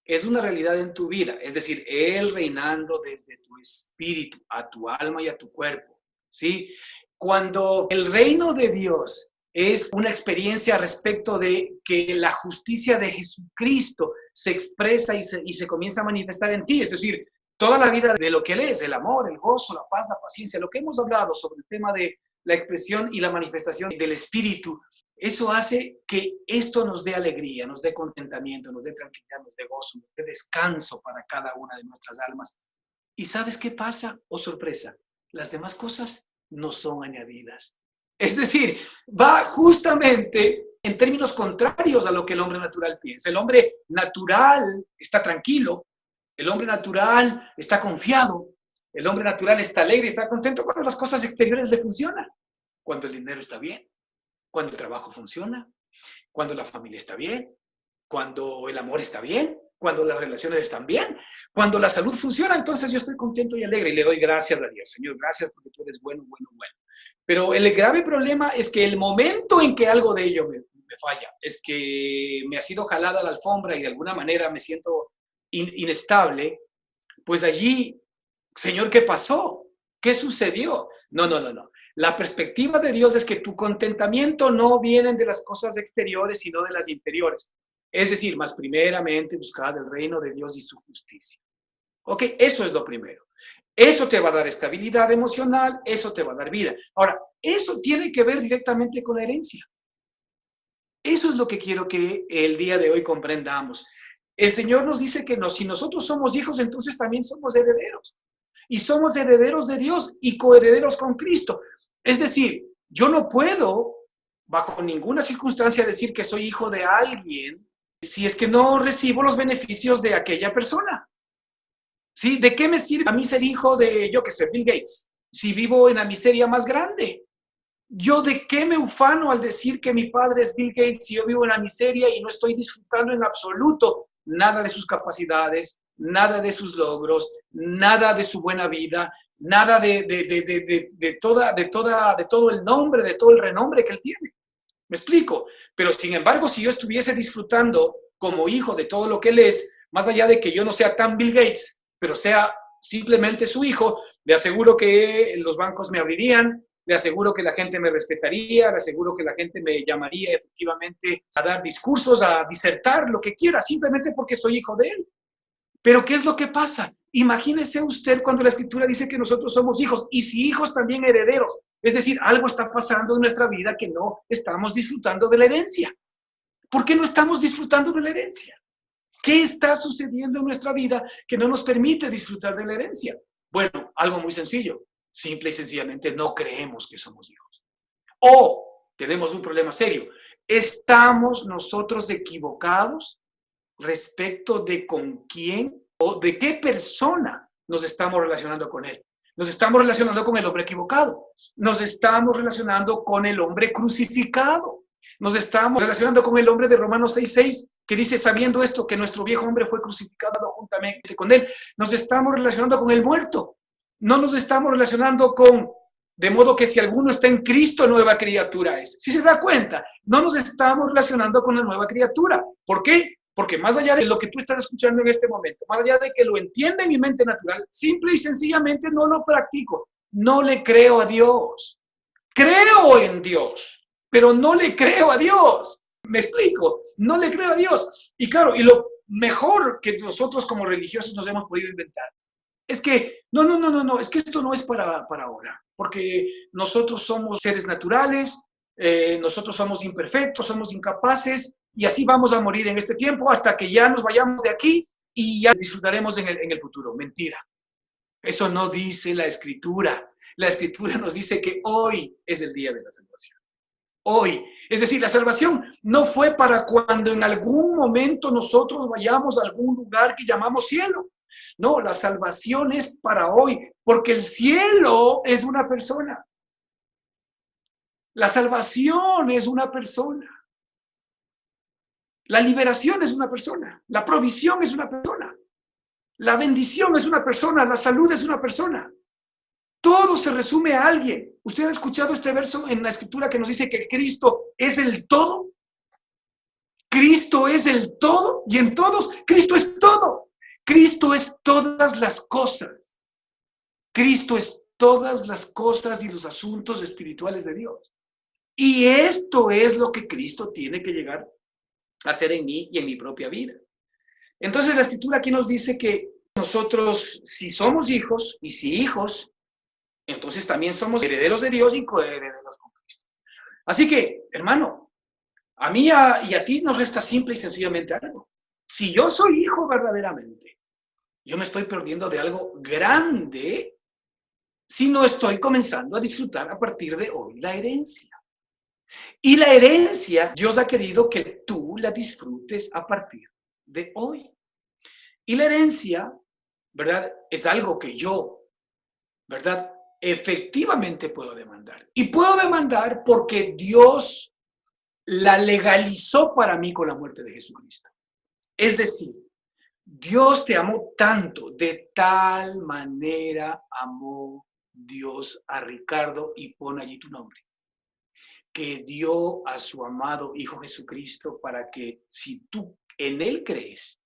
Speaker 1: es una realidad en tu vida, es decir, Él reinando desde tu espíritu, a tu alma y a tu cuerpo, ¿sí? Cuando el reino de Dios es una experiencia respecto de que la justicia de Jesucristo se expresa y se comienza a manifestar en ti, es decir, toda la vida de lo que Él es, el amor, el gozo, la paz, la paciencia, lo que hemos hablado sobre el tema de la expresión y la manifestación del Espíritu, eso hace que esto nos dé alegría, nos dé contentamiento, nos dé tranquilidad, nos dé gozo, nos dé descanso para cada una de nuestras almas. ¿Y sabes qué pasa? Oh, sorpresa, las demás cosas no son añadidas. Es decir, va justamente en términos contrarios a lo que el hombre natural piensa. El hombre natural está tranquilo, el hombre natural está confiado, el hombre natural está alegre, está contento cuando las cosas exteriores le funcionan, cuando el dinero está bien, cuando el trabajo funciona, cuando la familia está bien, cuando el amor está bien, cuando las relaciones están bien, cuando la salud funciona, entonces yo estoy contento y alegre y le doy gracias a Dios. Señor, gracias porque tú eres bueno, bueno, bueno. Pero el grave problema es que el momento en que algo de ello me falla, es que me ha sido jalada la alfombra y de alguna manera me siento inestable, pues allí, Señor, ¿qué pasó? ¿Qué sucedió? No, no, no, no. La perspectiva de Dios es que tu contentamiento no viene de las cosas exteriores, sino de las interiores. Es decir, más primeramente buscad el reino de Dios y su justicia. Ok, eso es lo primero. Eso te va a dar estabilidad emocional, eso te va a dar vida. Ahora, eso tiene que ver directamente con la herencia. Eso es lo que quiero que el día de hoy comprendamos. El Señor nos dice que no, si nosotros somos hijos, entonces también somos herederos. Y somos herederos de Dios y coherederos con Cristo. Es decir, yo no puedo, bajo ninguna circunstancia, decir que soy hijo de alguien si es que no recibo los beneficios de aquella persona. ¿Sí? ¿De qué me sirve a mí ser hijo de, yo qué sé, Bill Gates, si vivo en la miseria más grande? ¿Yo de qué me ufano al decir que mi padre es Bill Gates si yo vivo en la miseria y no estoy disfrutando en absoluto nada de sus capacidades, nada de sus logros, nada de su buena vida, nada de todo el nombre, de todo el renombre que él tiene? ¿Me explico? Pero sin embargo, si yo estuviese disfrutando como hijo de todo lo que él es, más allá de que yo no sea tan Bill Gates, pero sea simplemente su hijo, le aseguro que los bancos me abrirían, le aseguro que la gente me respetaría, le aseguro que la gente me llamaría efectivamente a dar discursos, a disertar, lo que quiera, simplemente porque soy hijo de él. Pero ¿qué es lo que pasa? Imagínese usted cuando la Escritura dice que nosotros somos hijos, y si hijos también herederos. Es decir, algo está pasando en nuestra vida que no estamos disfrutando de la herencia. ¿Por qué no estamos disfrutando de la herencia? ¿Qué está sucediendo en nuestra vida que no nos permite disfrutar de la herencia? Bueno, algo muy sencillo. Simple y sencillamente no creemos que somos hijos. O tenemos un problema serio. ¿Estamos nosotros equivocados respecto de con quién o de qué persona nos estamos relacionando con él? Nos estamos relacionando con el hombre equivocado. Nos estamos relacionando con el hombre crucificado. Nos estamos relacionando con el hombre de Romanos 6:6, que dice, sabiendo esto, que nuestro viejo hombre fue crucificado juntamente con él. Nos estamos relacionando con el muerto. No nos estamos relacionando con, de modo que si alguno está en Cristo, nueva criatura es. Si se da cuenta, no nos estamos relacionando con la nueva criatura. ¿Por qué? Porque más allá de lo que tú estás escuchando en este momento, más allá de que lo entienda en mi mente natural, simple y sencillamente no lo practico. No le creo a Dios. Creo en Dios, pero no le creo a Dios. ¿Me explico? No le creo a Dios. Y claro, y lo mejor que nosotros como religiosos nos hemos podido inventar. Es que, no, es que esto no es para ahora, porque nosotros somos seres naturales, nosotros somos imperfectos, somos incapaces, y así vamos a morir en este tiempo hasta que ya nos vayamos de aquí y ya disfrutaremos en el futuro. Mentira. Eso no dice la Escritura. La Escritura nos dice que hoy es el día de la salvación. Hoy. Es decir, la salvación no fue para cuando en algún momento nosotros vayamos a algún lugar que llamamos cielo. No, la salvación es para hoy, porque el cielo es una persona. La salvación es una persona. La liberación es una persona. La provisión es una persona. La bendición es una persona. La salud es una persona. Todo se resume a alguien. ¿Usted ha escuchado este verso en la Escritura que nos dice que Cristo es el todo? Cristo es el todo y en todos, Cristo es todo. Cristo es todas las cosas. Cristo es todas las cosas y los asuntos espirituales de Dios. Y esto es lo que Cristo tiene que llegar a hacer en mí y en mi propia vida. Entonces la Escritura aquí nos dice que nosotros, si somos hijos y si hijos, entonces también somos herederos de Dios y coherederos con Cristo. Así que, hermano, a mí y a ti nos resta simple y sencillamente algo. Si yo soy hijo verdaderamente, yo me estoy perdiendo de algo grande si no estoy comenzando a disfrutar a partir de hoy la herencia. Y la herencia, Dios ha querido que tú la disfrutes a partir de hoy. Y la herencia, ¿verdad? Es algo que yo, ¿verdad? Efectivamente puedo demandar. Y puedo demandar porque Dios la legalizó para mí con la muerte de Jesucristo. Es decir, Dios te amó tanto, de tal manera amó Dios a Ricardo, y pon allí tu nombre, que dio a su amado Hijo Jesucristo para que si tú en Él crees,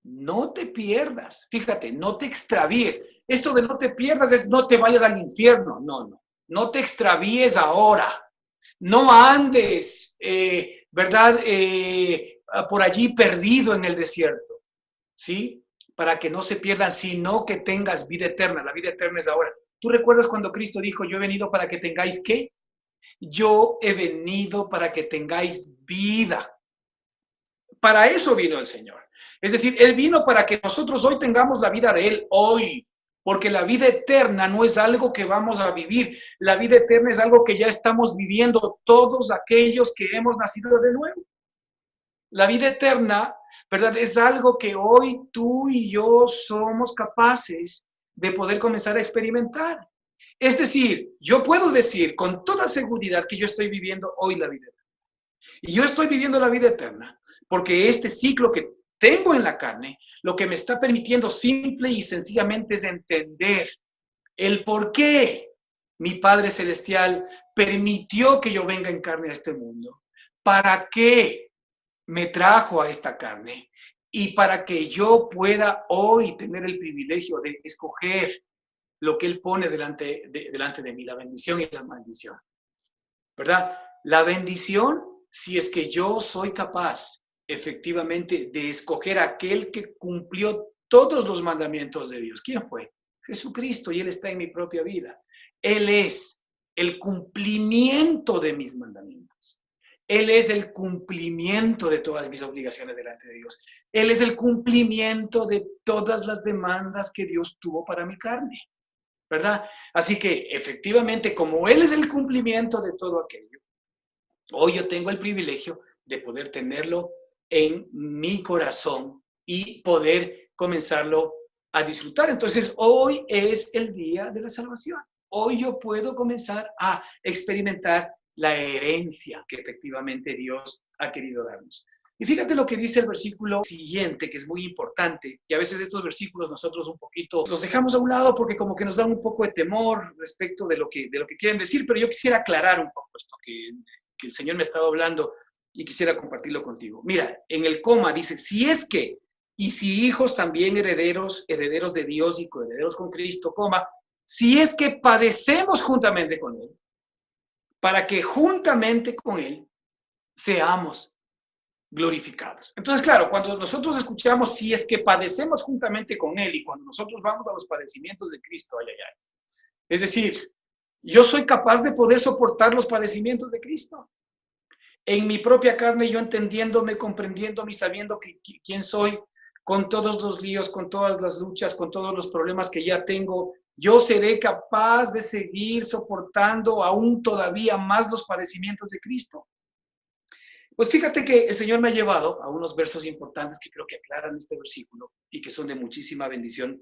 Speaker 1: no te pierdas. Fíjate, no te extravíes. Esto de no te pierdas es no te vayas al infierno. No te extravíes ahora. No andes, ¿verdad? Por allí perdido en el desierto, ¿sí? Para que no se pierdan, sino que tengas vida eterna. La vida eterna es ahora. ¿Tú recuerdas cuando Cristo dijo, yo he venido para que tengáis qué? Yo he venido para que tengáis vida. Para eso vino el Señor. Es decir, Él vino para que nosotros hoy tengamos la vida de Él, hoy. Porque la vida eterna no es algo que vamos a vivir. La vida eterna es algo que ya estamos viviendo todos aquellos que hemos nacido de nuevo. La vida eterna, ¿verdad? Es algo que hoy tú y yo somos capaces de poder comenzar a experimentar. Es decir, yo puedo decir con toda seguridad que yo estoy viviendo hoy la vida eterna. Y yo estoy viviendo la vida eterna porque este ciclo que tengo en la carne, lo que me está permitiendo simple y sencillamente es entender el por qué mi Padre Celestial permitió que yo venga en carne a este mundo. ¿Para qué me trajo a esta carne? Y para que yo pueda hoy tener el privilegio de escoger lo que Él pone delante de mí, la bendición y la maldición. ¿Verdad? La bendición, si es que yo soy capaz efectivamente de escoger a aquel que cumplió todos los mandamientos de Dios. ¿Quién fue? Jesucristo, y Él está en mi propia vida. Él es el cumplimiento de mis mandamientos. Él es el cumplimiento de todas mis obligaciones delante de Dios. Él es el cumplimiento de todas las demandas que Dios tuvo para mi carne, ¿verdad? Así que efectivamente, como Él es el cumplimiento de todo aquello, hoy yo tengo el privilegio de poder tenerlo en mi corazón y poder comenzarlo a disfrutar. Entonces, hoy es el día de la salvación. Hoy yo puedo comenzar a experimentar la herencia que efectivamente Dios ha querido darnos. Y fíjate lo que dice el versículo siguiente, que es muy importante. Y a veces estos versículos nosotros un poquito los dejamos a un lado porque como que nos dan un poco de temor respecto de lo que quieren decir, pero yo quisiera aclarar un poco esto que el Señor me ha estado hablando y quisiera compartirlo contigo. Mira, en el coma dice, si es que, y si hijos también herederos de Dios y coherederos con Cristo, coma, si es que padecemos juntamente con Él, para que juntamente con Él seamos glorificados. Entonces, claro, cuando nosotros escuchamos si es que padecemos juntamente con Él y cuando nosotros vamos a los padecimientos de Cristo, ay, ay, ay. Es decir, yo soy capaz de poder soportar los padecimientos de Cristo. En mi propia carne, yo entendiéndome, comprendiéndome y sabiendo quién soy, con todos los líos, con todas las luchas, con todos los problemas que ya tengo, yo seré capaz de seguir soportando aún todavía más los padecimientos de Cristo. Pues fíjate que el Señor me ha llevado a unos versos importantes que creo que aclaran este versículo y que son de muchísima bendición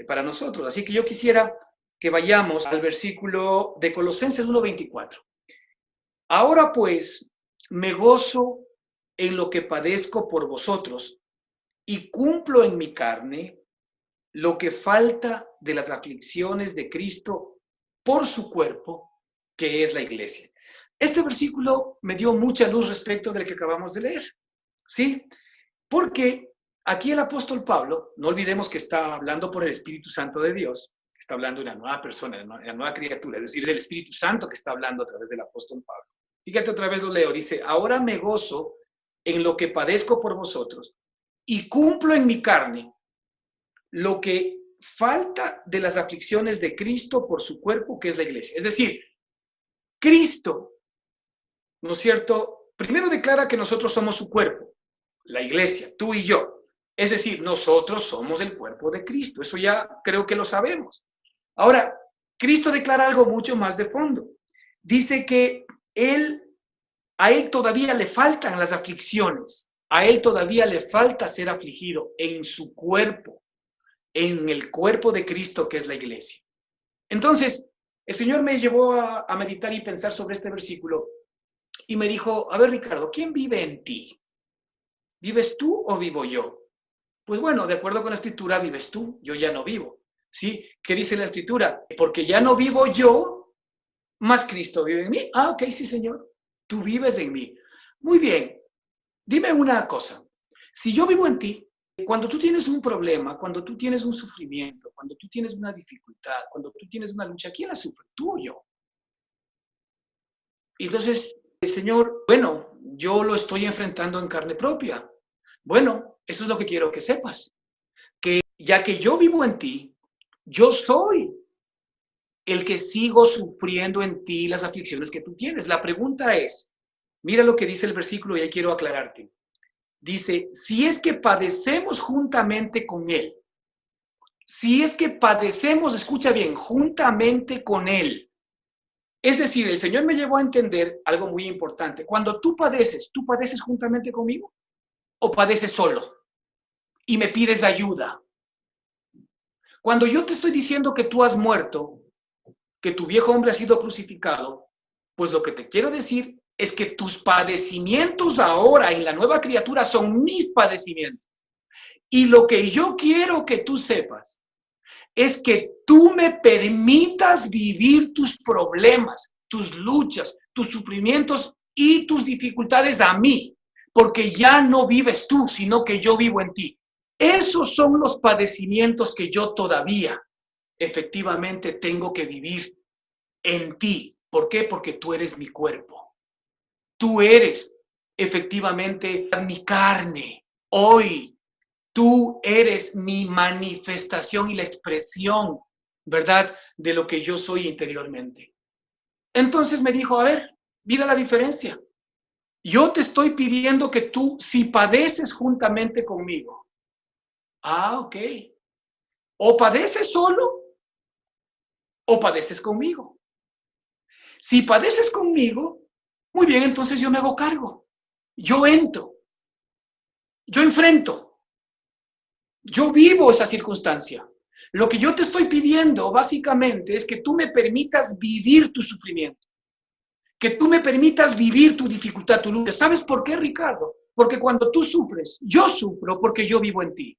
Speaker 1: para nosotros. Así que yo quisiera que vayamos al versículo de Colosenses 1:24. Ahora pues, me gozo en lo que padezco por vosotros y cumplo en mi carne lo que falta de las aflicciones de Cristo por su cuerpo, que es la iglesia. Este versículo me dio mucha luz respecto del que acabamos de leer, ¿sí? Porque aquí el apóstol Pablo, no olvidemos que está hablando por el Espíritu Santo de Dios, está hablando de una nueva persona, de una nueva criatura, es decir, del Espíritu Santo que está hablando a través del apóstol Pablo. Fíjate otra vez lo leo, dice, ahora me gozo en lo que padezco por vosotros y cumplo en mi carne lo que falta de las aflicciones de Cristo por su cuerpo, que es la iglesia. Es decir, Cristo, ¿no es cierto? Primero declara que nosotros somos su cuerpo, la iglesia, tú y yo. Es decir, nosotros somos el cuerpo de Cristo. Eso ya creo que lo sabemos. Ahora, Cristo declara algo mucho más de fondo. Dice que a él todavía le faltan las aflicciones. A él todavía le falta ser afligido en su cuerpo, en el cuerpo de Cristo que es la iglesia. Entonces, el Señor me llevó a meditar y pensar sobre este versículo y me dijo, a ver Ricardo, ¿quién vive en ti? ¿Vives tú o vivo yo? Pues bueno, de acuerdo con la escritura, vives tú, yo ya no vivo. ¿Sí? ¿Qué dice la escritura? Porque ya no vivo yo, más Cristo vive en mí. Ah, ok, sí, Señor, tú vives en mí. Muy bien, dime una cosa. Si yo vivo en ti, cuando tú tienes un problema, cuando tú tienes un sufrimiento, cuando tú tienes una dificultad, cuando tú tienes una lucha, ¿quién la sufre? ¿Tú o yo? Y entonces, el Señor, bueno, yo lo estoy enfrentando en carne propia. Bueno, eso es lo que quiero que sepas. Que ya que yo vivo en ti, yo soy el que sigo sufriendo en ti las aflicciones que tú tienes. La pregunta es, mira lo que dice el versículo y ahí quiero aclararte. Dice, si es que padecemos juntamente con Él, si es que padecemos, escucha bien, juntamente con Él. Es decir, el Señor me llevó a entender algo muy importante. Cuando ¿tú padeces juntamente conmigo? ¿O padeces solo? Y me pides ayuda. Cuando yo te estoy diciendo que tú has muerto, que tu viejo hombre ha sido crucificado, pues lo que te quiero decir es que tus padecimientos ahora en la nueva criatura son mis padecimientos. Y lo que yo quiero que tú sepas es que tú me permitas vivir tus problemas, tus luchas, tus sufrimientos y tus dificultades a mí, porque ya no vives tú, sino que yo vivo en ti. Esos son los padecimientos que yo todavía efectivamente tengo que vivir en ti. ¿Por qué? Porque tú eres mi cuerpo. Tú eres efectivamente mi carne. Hoy tú eres mi manifestación y la expresión, ¿verdad?, de lo que yo soy interiormente. Entonces me dijo, a ver, mira la diferencia. Yo te estoy pidiendo que tú, si padeces juntamente conmigo, ok, o padeces solo o padeces conmigo. Si padeces conmigo, muy bien, entonces yo me hago cargo. Yo entro. Yo enfrento. Yo vivo esa circunstancia. Lo que yo te estoy pidiendo básicamente es que tú me permitas vivir tu sufrimiento. Que tú me permitas vivir tu dificultad, tu lucha. ¿Sabes por qué, Ricardo? Porque cuando tú sufres, yo sufro porque yo vivo en ti.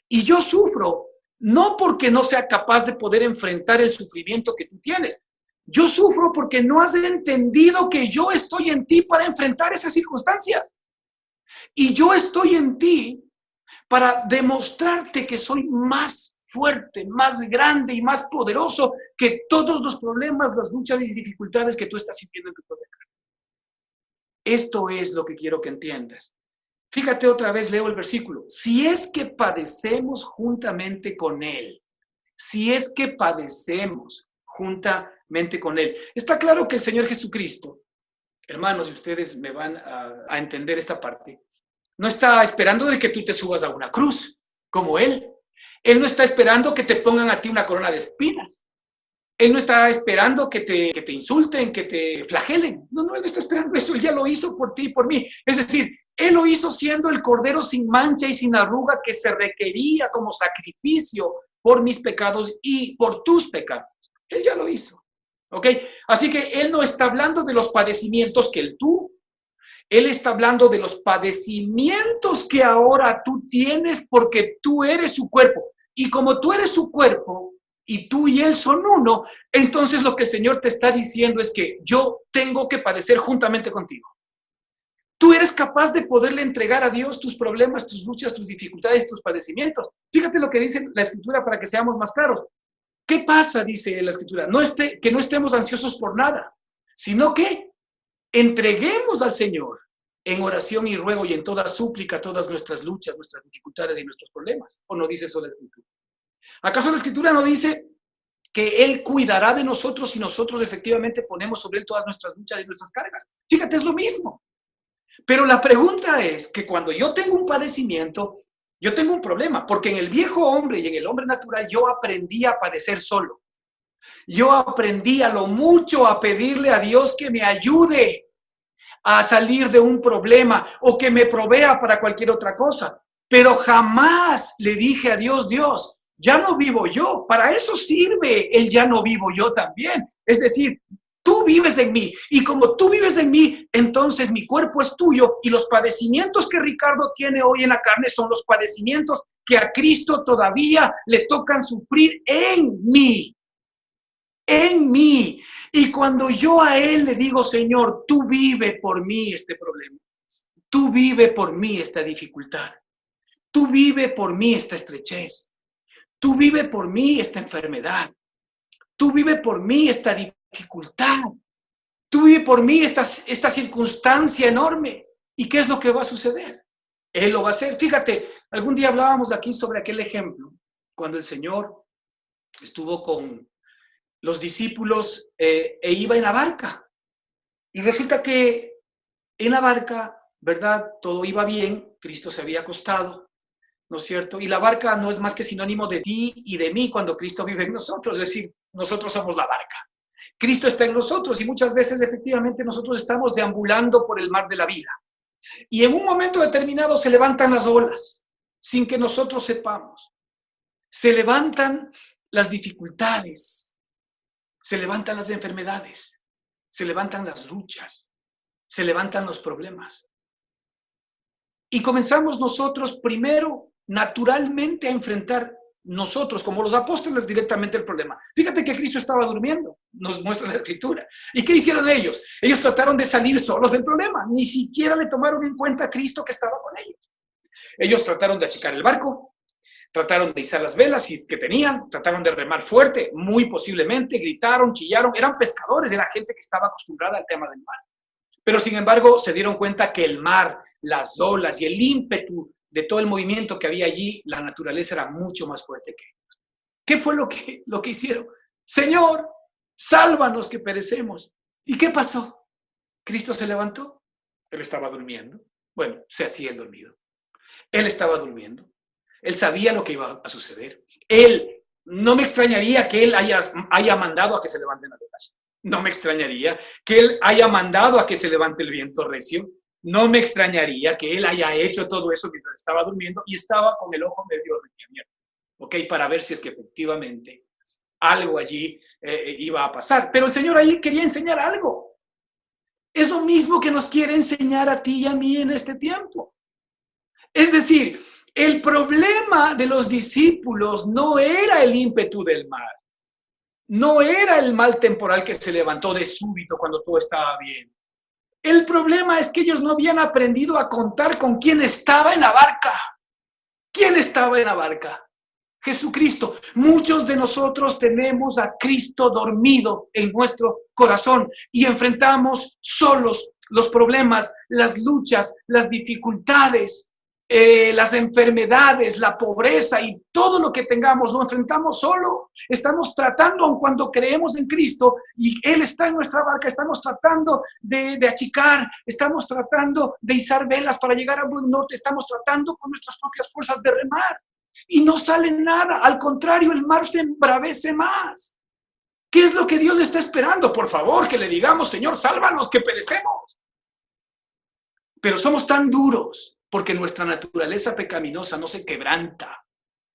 Speaker 1: Y yo sufro no porque no sea capaz de poder enfrentar el sufrimiento que tú tienes. Yo sufro porque no has entendido que yo estoy en ti para enfrentar esa circunstancia. Y yo estoy en ti para demostrarte que soy más fuerte, más grande y más poderoso que todos los problemas, las luchas y dificultades que tú estás sintiendo en tu propia carne. Esto es lo que quiero que entiendas. Fíjate otra vez, leo el versículo. Si es que padecemos juntamente con Él. Si es que padecemos juntamente con Él. Está claro que el Señor Jesucristo, hermanos, y ustedes me van a entender esta parte, no está esperando de que tú te subas a una cruz, como Él. Él no está esperando que te pongan a ti una corona de espinas. Él no está esperando que te insulten, que te flagelen. No, Él no está esperando eso. Él ya lo hizo por ti y por mí. Es decir, Él lo hizo siendo el cordero sin mancha y sin arruga que se requería como sacrificio por mis pecados y por tus pecados. Él ya lo hizo. ¿Ok? Así que Él no está hablando de los padecimientos que Él tuvo. Él está hablando de los padecimientos que ahora tú tienes porque tú eres su cuerpo. Y como tú eres su cuerpo y tú y Él son uno, entonces lo que el Señor te está diciendo es que yo tengo que padecer juntamente contigo. Tú eres capaz de poderle entregar a Dios tus problemas, tus luchas, tus dificultades, tus padecimientos. Fíjate lo que dice la Escritura para que seamos más claros. ¿Qué pasa? Dice la Escritura. Que no estemos ansiosos por nada, sino que entreguemos al Señor en oración y ruego y en toda súplica todas nuestras luchas, nuestras dificultades y nuestros problemas. ¿O no dice eso la Escritura? ¿Acaso la Escritura no dice que Él cuidará de nosotros si nosotros efectivamente ponemos sobre Él todas nuestras luchas y nuestras cargas? Fíjate, es lo mismo. Pero la pregunta es que cuando yo tengo un padecimiento, yo tengo un problema, porque en el viejo hombre y en el hombre natural yo aprendí a padecer solo. Yo aprendí a lo mucho a pedirle a Dios que me ayude a salir de un problema o que me provea para cualquier otra cosa. Pero jamás le dije a Dios, Dios, ya no vivo yo. Para eso sirve el ya no vivo yo también. Es decir, tú vives en mí y como tú vives en mí, entonces mi cuerpo es tuyo y los padecimientos que Ricardo tiene hoy en la carne son los padecimientos que a Cristo todavía le tocan sufrir en mí. En mí. Y cuando yo a Él le digo, Señor, tú vive por mí este problema, tú vive por mí esta dificultad, tú vive por mí esta estrechez, tú vive por mí esta enfermedad, tú vive por mí esta dificultad, tú vive por mí esta circunstancia enorme. ¿Y qué es lo que va a suceder? Él lo va a hacer. Fíjate, algún día hablábamos aquí sobre aquel ejemplo, cuando el Señor estuvo con los discípulos iba en la barca. Y resulta que en la barca, ¿verdad? Todo iba bien, Cristo se había acostado, ¿no es cierto? Y la barca no es más que sinónimo de ti y de mí cuando Cristo vive en nosotros, es decir, nosotros somos la barca. Cristo está en nosotros y muchas veces efectivamente nosotros estamos deambulando por el mar de la vida. Y en un momento determinado se levantan las olas, sin que nosotros sepamos. Se levantan las dificultades. Se levantan las enfermedades, se levantan las luchas, se levantan los problemas. Y comenzamos nosotros primero, naturalmente, a enfrentar nosotros, como los apóstoles, directamente el problema. Fíjate que Cristo estaba durmiendo, nos muestra la Escritura. ¿Y qué hicieron ellos? Ellos trataron de salir solos del problema, ni siquiera le tomaron en cuenta a Cristo que estaba con ellos. Ellos trataron de achicar el barco, trataron de izar las velas que tenían, trataron de remar fuerte, muy posiblemente, gritaron, chillaron, eran pescadores, era gente que estaba acostumbrada al tema del mar. Pero sin embargo se dieron cuenta que el mar, las olas y el ímpetu de todo el movimiento que había allí, la naturaleza era mucho más fuerte que ellos. ¿Qué fue lo que hicieron? Señor, sálvanos que perecemos. ¿Y qué pasó? Cristo se levantó, él estaba durmiendo. Bueno, se hacía el dormido. Él estaba durmiendo. Él sabía lo que iba a suceder. Él, no me extrañaría que él haya mandado a que se levanten las olas. No me extrañaría que él haya mandado a que se levante el viento recio. No me extrañaría que él haya hecho todo eso mientras estaba durmiendo y estaba con el ojo medio abierto, ¿ok? Para ver si es que efectivamente algo allí iba a pasar. Pero el Señor ahí quería enseñar algo. Es lo mismo que nos quiere enseñar a ti y a mí en este tiempo. Es decir, el problema de los discípulos no era el ímpetu del mar, no era el mal temporal que se levantó de súbito cuando todo estaba bien. El problema es que ellos no habían aprendido a contar con quién estaba en la barca. ¿Quién estaba en la barca? Jesucristo. Muchos de nosotros tenemos a Cristo dormido en nuestro corazón y enfrentamos solos los problemas, las luchas, las dificultades, las enfermedades, la pobreza y todo lo que tengamos, lo enfrentamos solo. Estamos tratando, aun cuando creemos en Cristo y Él está en nuestra barca, estamos tratando de achicar, estamos tratando de izar velas para llegar a buen norte, estamos tratando con nuestras propias fuerzas de remar y no sale nada. Al contrario, el mar se embravece más. ¿Qué es lo que Dios está esperando? Por favor, que le digamos, Señor, sálvanos, que perecemos. Pero somos tan duros porque nuestra naturaleza pecaminosa no se quebranta.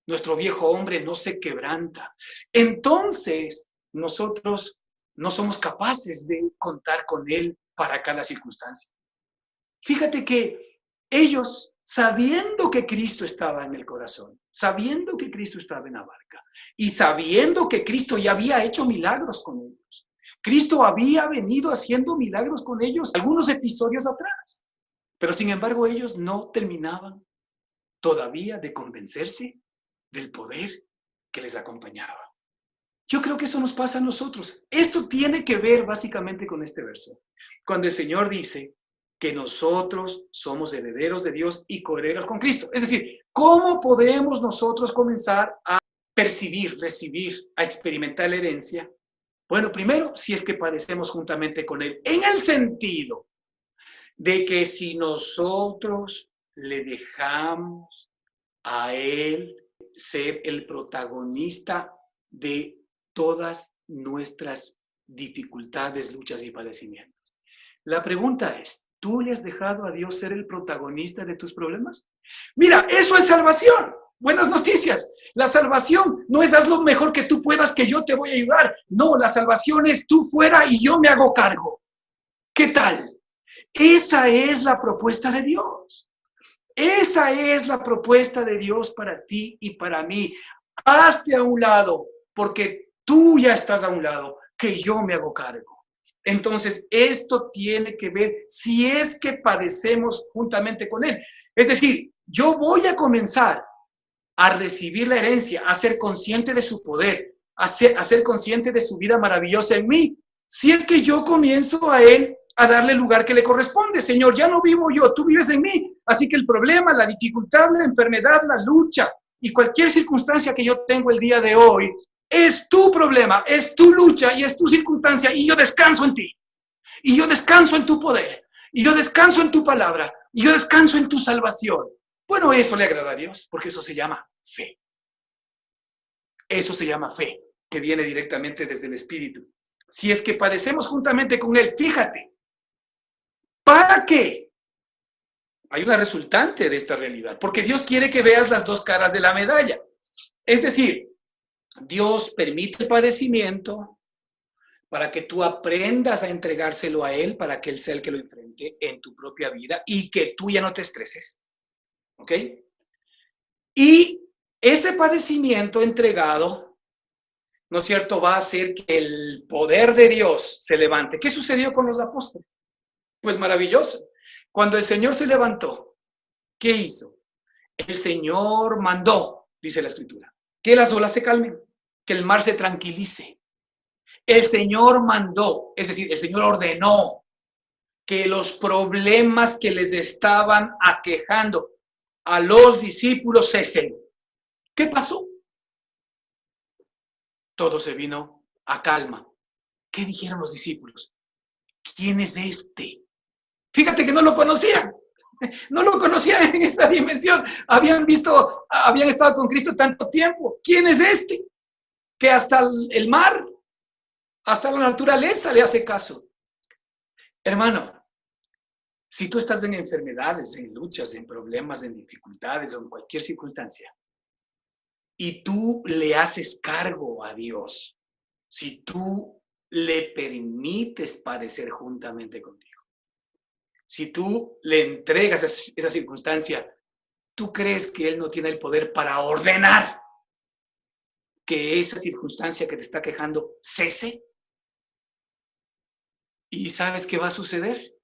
Speaker 1: Nuestro viejo hombre no se quebranta. Entonces, nosotros no somos capaces de contar con Él para cada circunstancia. Fíjate que ellos, sabiendo que Cristo estaba en el corazón, sabiendo que Cristo estaba en la barca y sabiendo que Cristo ya había hecho milagros con ellos, Cristo había venido haciendo milagros con ellos algunos episodios atrás, pero sin embargo ellos no terminaban todavía de convencerse del poder que les acompañaba. Yo creo que eso nos pasa a nosotros. Esto tiene que ver básicamente con este verso, cuando el Señor dice que nosotros somos herederos de Dios y coherederos con Cristo. Es decir, ¿cómo podemos nosotros comenzar a percibir, recibir, a experimentar la herencia? Bueno, primero, si es que padecemos juntamente con Él, en el sentido de que si nosotros le dejamos a Él ser el protagonista de todas nuestras dificultades, luchas y padecimientos. La pregunta es, ¿tú le has dejado a Dios ser el protagonista de tus problemas? Mira, eso es salvación. Buenas noticias. La salvación no es haz lo mejor que tú puedas, que yo te voy a ayudar. No, la salvación es tú fuera y yo me hago cargo. ¿Qué tal? Esa es la propuesta de Dios. Esa es la propuesta de Dios para ti y para mí. Hazte a un lado, porque tú ya estás a un lado, que yo me hago cargo. Entonces, esto tiene que ver si es que padecemos juntamente con Él. Es decir, yo voy a comenzar a recibir la herencia, a ser consciente de su poder, a ser consciente de su vida maravillosa en mí. Si es que yo comienzo a Él a darle el lugar que le corresponde. Señor, ya no vivo yo, tú vives en mí. Así que el problema, la dificultad, la enfermedad, la lucha y cualquier circunstancia que yo tengo el día de hoy es tu problema, es tu lucha y es tu circunstancia, y yo descanso en ti. Y yo descanso en tu poder. Y yo descanso en tu palabra. Y yo descanso en tu salvación. Bueno, eso le agrada a Dios, porque eso se llama fe. Eso se llama fe, que viene directamente desde el Espíritu. Si es que padecemos juntamente con Él, fíjate, ¿para qué? Hay una resultante de esta realidad, porque Dios quiere que veas las dos caras de la medalla. Es decir, Dios permite el padecimiento para que tú aprendas a entregárselo a Él, para que Él sea el que lo enfrente en tu propia vida y que tú ya no te estreses. ¿Ok? Y ese padecimiento entregado, ¿no es cierto?, va a hacer que el poder de Dios se levante. ¿Qué sucedió con los apóstoles? Pues maravilloso. Cuando el Señor se levantó, ¿qué hizo? El Señor mandó, dice la Escritura, que las olas se calmen, que el mar se tranquilice. El Señor mandó, es decir, el Señor ordenó que los problemas que les estaban aquejando a los discípulos cesen. ¿Qué pasó? Todo se vino a calma. ¿Qué dijeron los discípulos? ¿Quién es este? Fíjate que no lo conocían. No lo conocían en esa dimensión. Habían estado con Cristo tanto tiempo. ¿Quién es este? Que hasta el mar, hasta la naturaleza le hace caso. Hermano, si tú estás en enfermedades, en luchas, en problemas, en dificultades o en cualquier circunstancia, y tú le haces cargo a Dios, si tú le permites padecer juntamente contigo, si tú le entregas esa circunstancia, ¿tú crees que Él no tiene el poder para ordenar que esa circunstancia que te está quejando cese? ¿Y sabes qué va a suceder?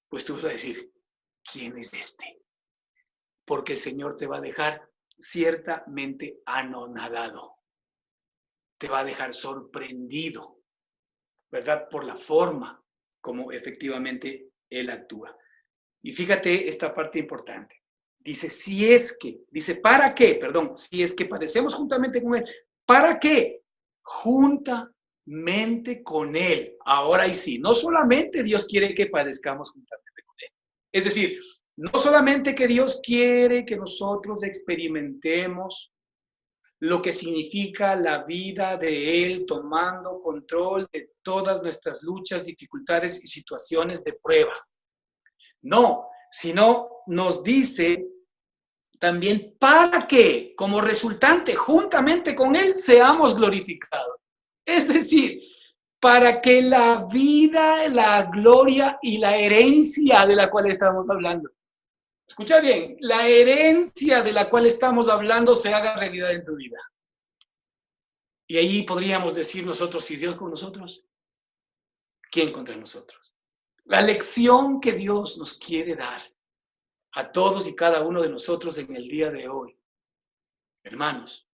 Speaker 1: Pues tú vas a decir, ¿quién es este? Porque el Señor te va a dejar ciertamente anonadado. Te va a dejar sorprendido, ¿verdad? Por la forma como efectivamente Él actúa. Y fíjate esta parte importante. Dice, ¿para qué? Perdón, si es que padecemos juntamente con Él. ¿Para qué? Juntamente con Él. Ahora y sí, no solamente Dios quiere que padezcamos juntamente con Él. Es decir, no solamente que Dios quiere que nosotros experimentemos lo que significa la vida de Él tomando control de todas nuestras luchas, dificultades y situaciones de prueba. No, sino nos dice también para que, como resultante, juntamente con Él, seamos glorificados. Es decir, para que la vida, la gloria y la herencia de la cual estamos hablando, escucha bien, la herencia de la cual estamos hablando se haga realidad en tu vida. Y ahí podríamos decir nosotros, si Dios con nosotros, ¿quién contra nosotros? La lección que Dios nos quiere dar a todos y cada uno de nosotros en el día de hoy, hermanos,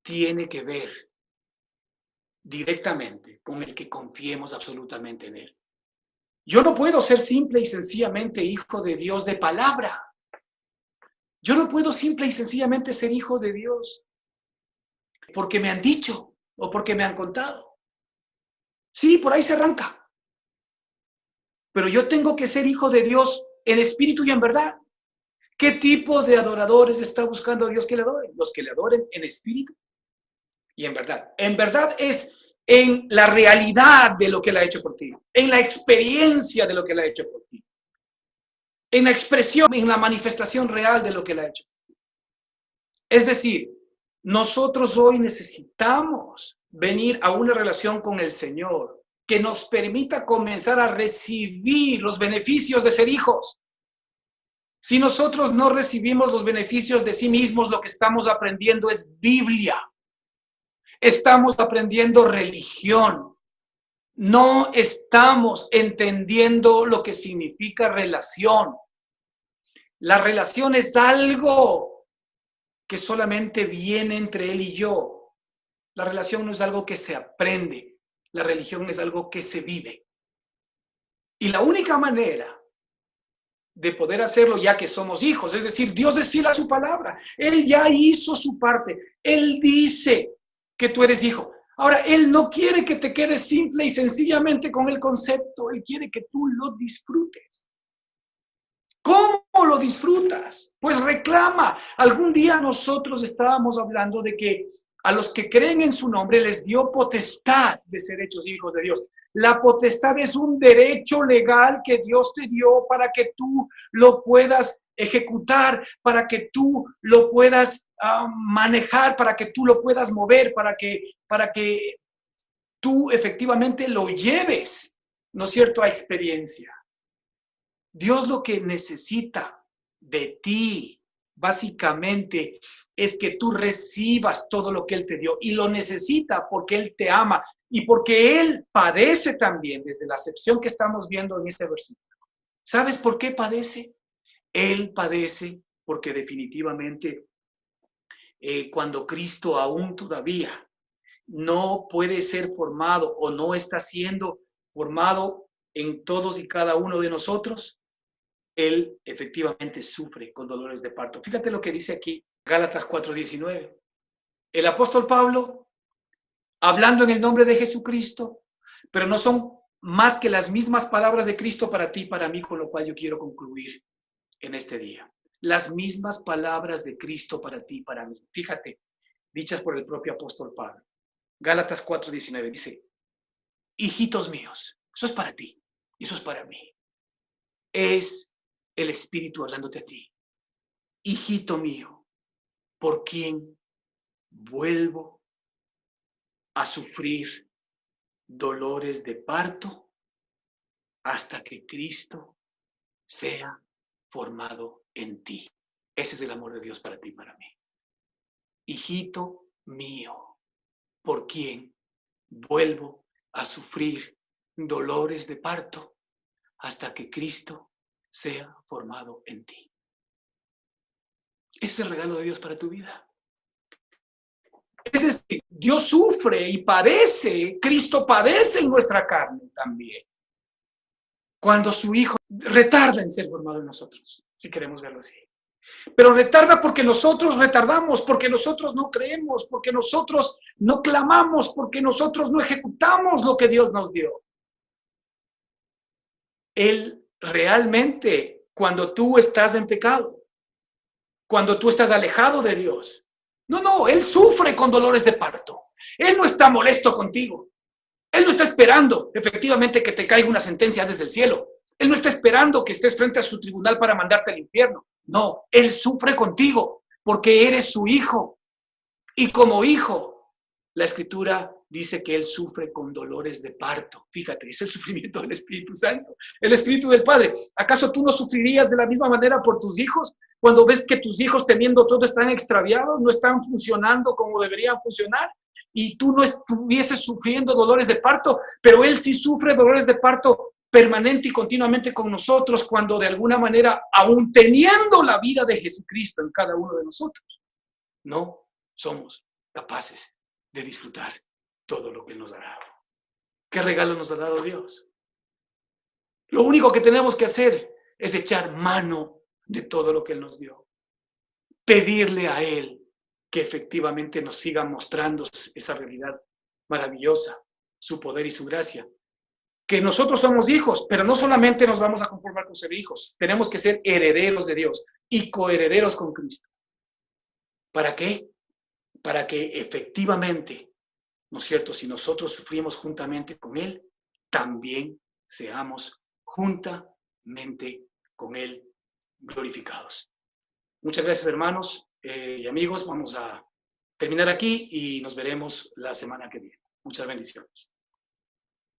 Speaker 1: tiene que ver directamente con el que confiemos absolutamente en Él. Yo no puedo ser simple y sencillamente hijo de Dios de palabra. Yo no puedo simple y sencillamente ser hijo de Dios porque me han dicho o porque me han contado. Sí, por ahí se arranca. Pero yo tengo que ser hijo de Dios en espíritu y en verdad. ¿Qué tipo de adoradores está buscando Dios que le adoren? Los que le adoren en espíritu y en verdad. En verdad es en la realidad de lo que Él ha hecho por ti, en la experiencia de lo que Él ha hecho por ti, en la expresión, en la manifestación real de lo que Él ha hecho. Es decir, nosotros hoy necesitamos venir a una relación con el Señor que nos permita comenzar a recibir los beneficios de ser hijos. Si nosotros no recibimos los beneficios de sí mismos, lo que estamos aprendiendo es Biblia. Estamos aprendiendo religión. No estamos entendiendo lo que significa relación. La relación es algo que solamente viene entre él y yo. La relación no es algo que se aprende. La religión es algo que se vive. Y la única manera de poder hacerlo ya que somos hijos, es decir, Dios es fiel a su palabra. Él ya hizo su parte. Él dice que tú eres hijo. Ahora, Él no quiere que te quedes simple y sencillamente con el concepto. Él quiere que tú lo disfrutes. ¿Cómo lo disfrutas? Pues reclama. Algún día nosotros estábamos hablando de que a los que creen en su nombre les dio potestad de ser hechos hijos de Dios. La potestad es un derecho legal que Dios te dio para que tú lo puedas ejecutar, para que tú lo puedas manejar, para que tú lo puedas mover, para que tú efectivamente lo lleves, ¿no es cierto?, a experiencia. Dios lo que necesita de ti, básicamente, es que tú recibas todo lo que Él te dio. Y lo necesita porque Él te ama y porque Él padece también, desde la acepción que estamos viendo en este versículo. ¿Sabes por qué padece? Él padece porque definitivamente cuando Cristo aún todavía no puede ser formado o no está siendo formado en todos y cada uno de nosotros, Él efectivamente sufre con dolores de parto. Fíjate lo que dice aquí, Gálatas 4:19. El apóstol Pablo, hablando en el nombre de Jesucristo, pero no son más que las mismas palabras de Cristo para ti y para mí, con lo cual yo quiero concluir en este día. Las mismas palabras de Cristo para ti y para mí. Fíjate, dichas por el propio apóstol Pablo. Gálatas 4:19 dice, hijitos míos, eso es para ti, eso es para mí. Es el Espíritu hablándote a ti. Hijito mío, por quien vuelvo a sufrir dolores de parto hasta que Cristo sea formado en ti. Ese es el amor de Dios para ti y para mí. Hijito mío, por quien vuelvo a sufrir dolores de parto hasta que Cristo sea formado en ti. Ese es el regalo de Dios para tu vida. Es decir, Dios sufre y padece, Cristo padece en nuestra carne también. cuando su Hijo retarda en ser formado en nosotros, si queremos verlo así. Pero retarda porque nosotros retardamos, porque nosotros no creemos, porque nosotros no clamamos, porque nosotros no ejecutamos lo que Dios nos dio. Él realmente, cuando tú estás en pecado, cuando tú estás alejado de Dios, no, Él sufre con dolores de parto. Él no está molesto contigo. Él no está esperando, efectivamente, que te caiga una sentencia desde el cielo. Él no está esperando que estés frente a su tribunal para mandarte al infierno. No, Él sufre contigo porque eres su hijo. Y como hijo, la Escritura dice que Él sufre con dolores de parto. Fíjate, es el sufrimiento del Espíritu Santo, el Espíritu del Padre. ¿Acaso tú no sufrirías de la misma manera por tus hijos? Cuando ves que tus hijos, teniendo todo, están extraviados, no están funcionando como deberían funcionar, y tú no estuvieses sufriendo dolores de parto, pero Él sí sufre dolores de parto permanente y continuamente con nosotros, cuando de alguna manera, aún teniendo la vida de Jesucristo en cada uno de nosotros, no somos capaces de disfrutar todo lo que Él nos ha dado. ¿Qué regalo nos ha dado Dios? Lo único que tenemos que hacer es echar mano de todo lo que Él nos dio. Pedirle a Él que efectivamente nos siga mostrando esa realidad maravillosa, su poder y su gracia. Que nosotros somos hijos, pero no solamente nos vamos a conformar con ser hijos, tenemos que ser herederos de Dios y coherederos con Cristo. ¿Para qué? Para que efectivamente, ¿no es cierto?, si nosotros sufrimos juntamente con Él, también seamos juntamente con Él glorificados. Muchas gracias, hermanos y amigos. Vamos a terminar aquí y nos veremos la semana que viene. Muchas bendiciones.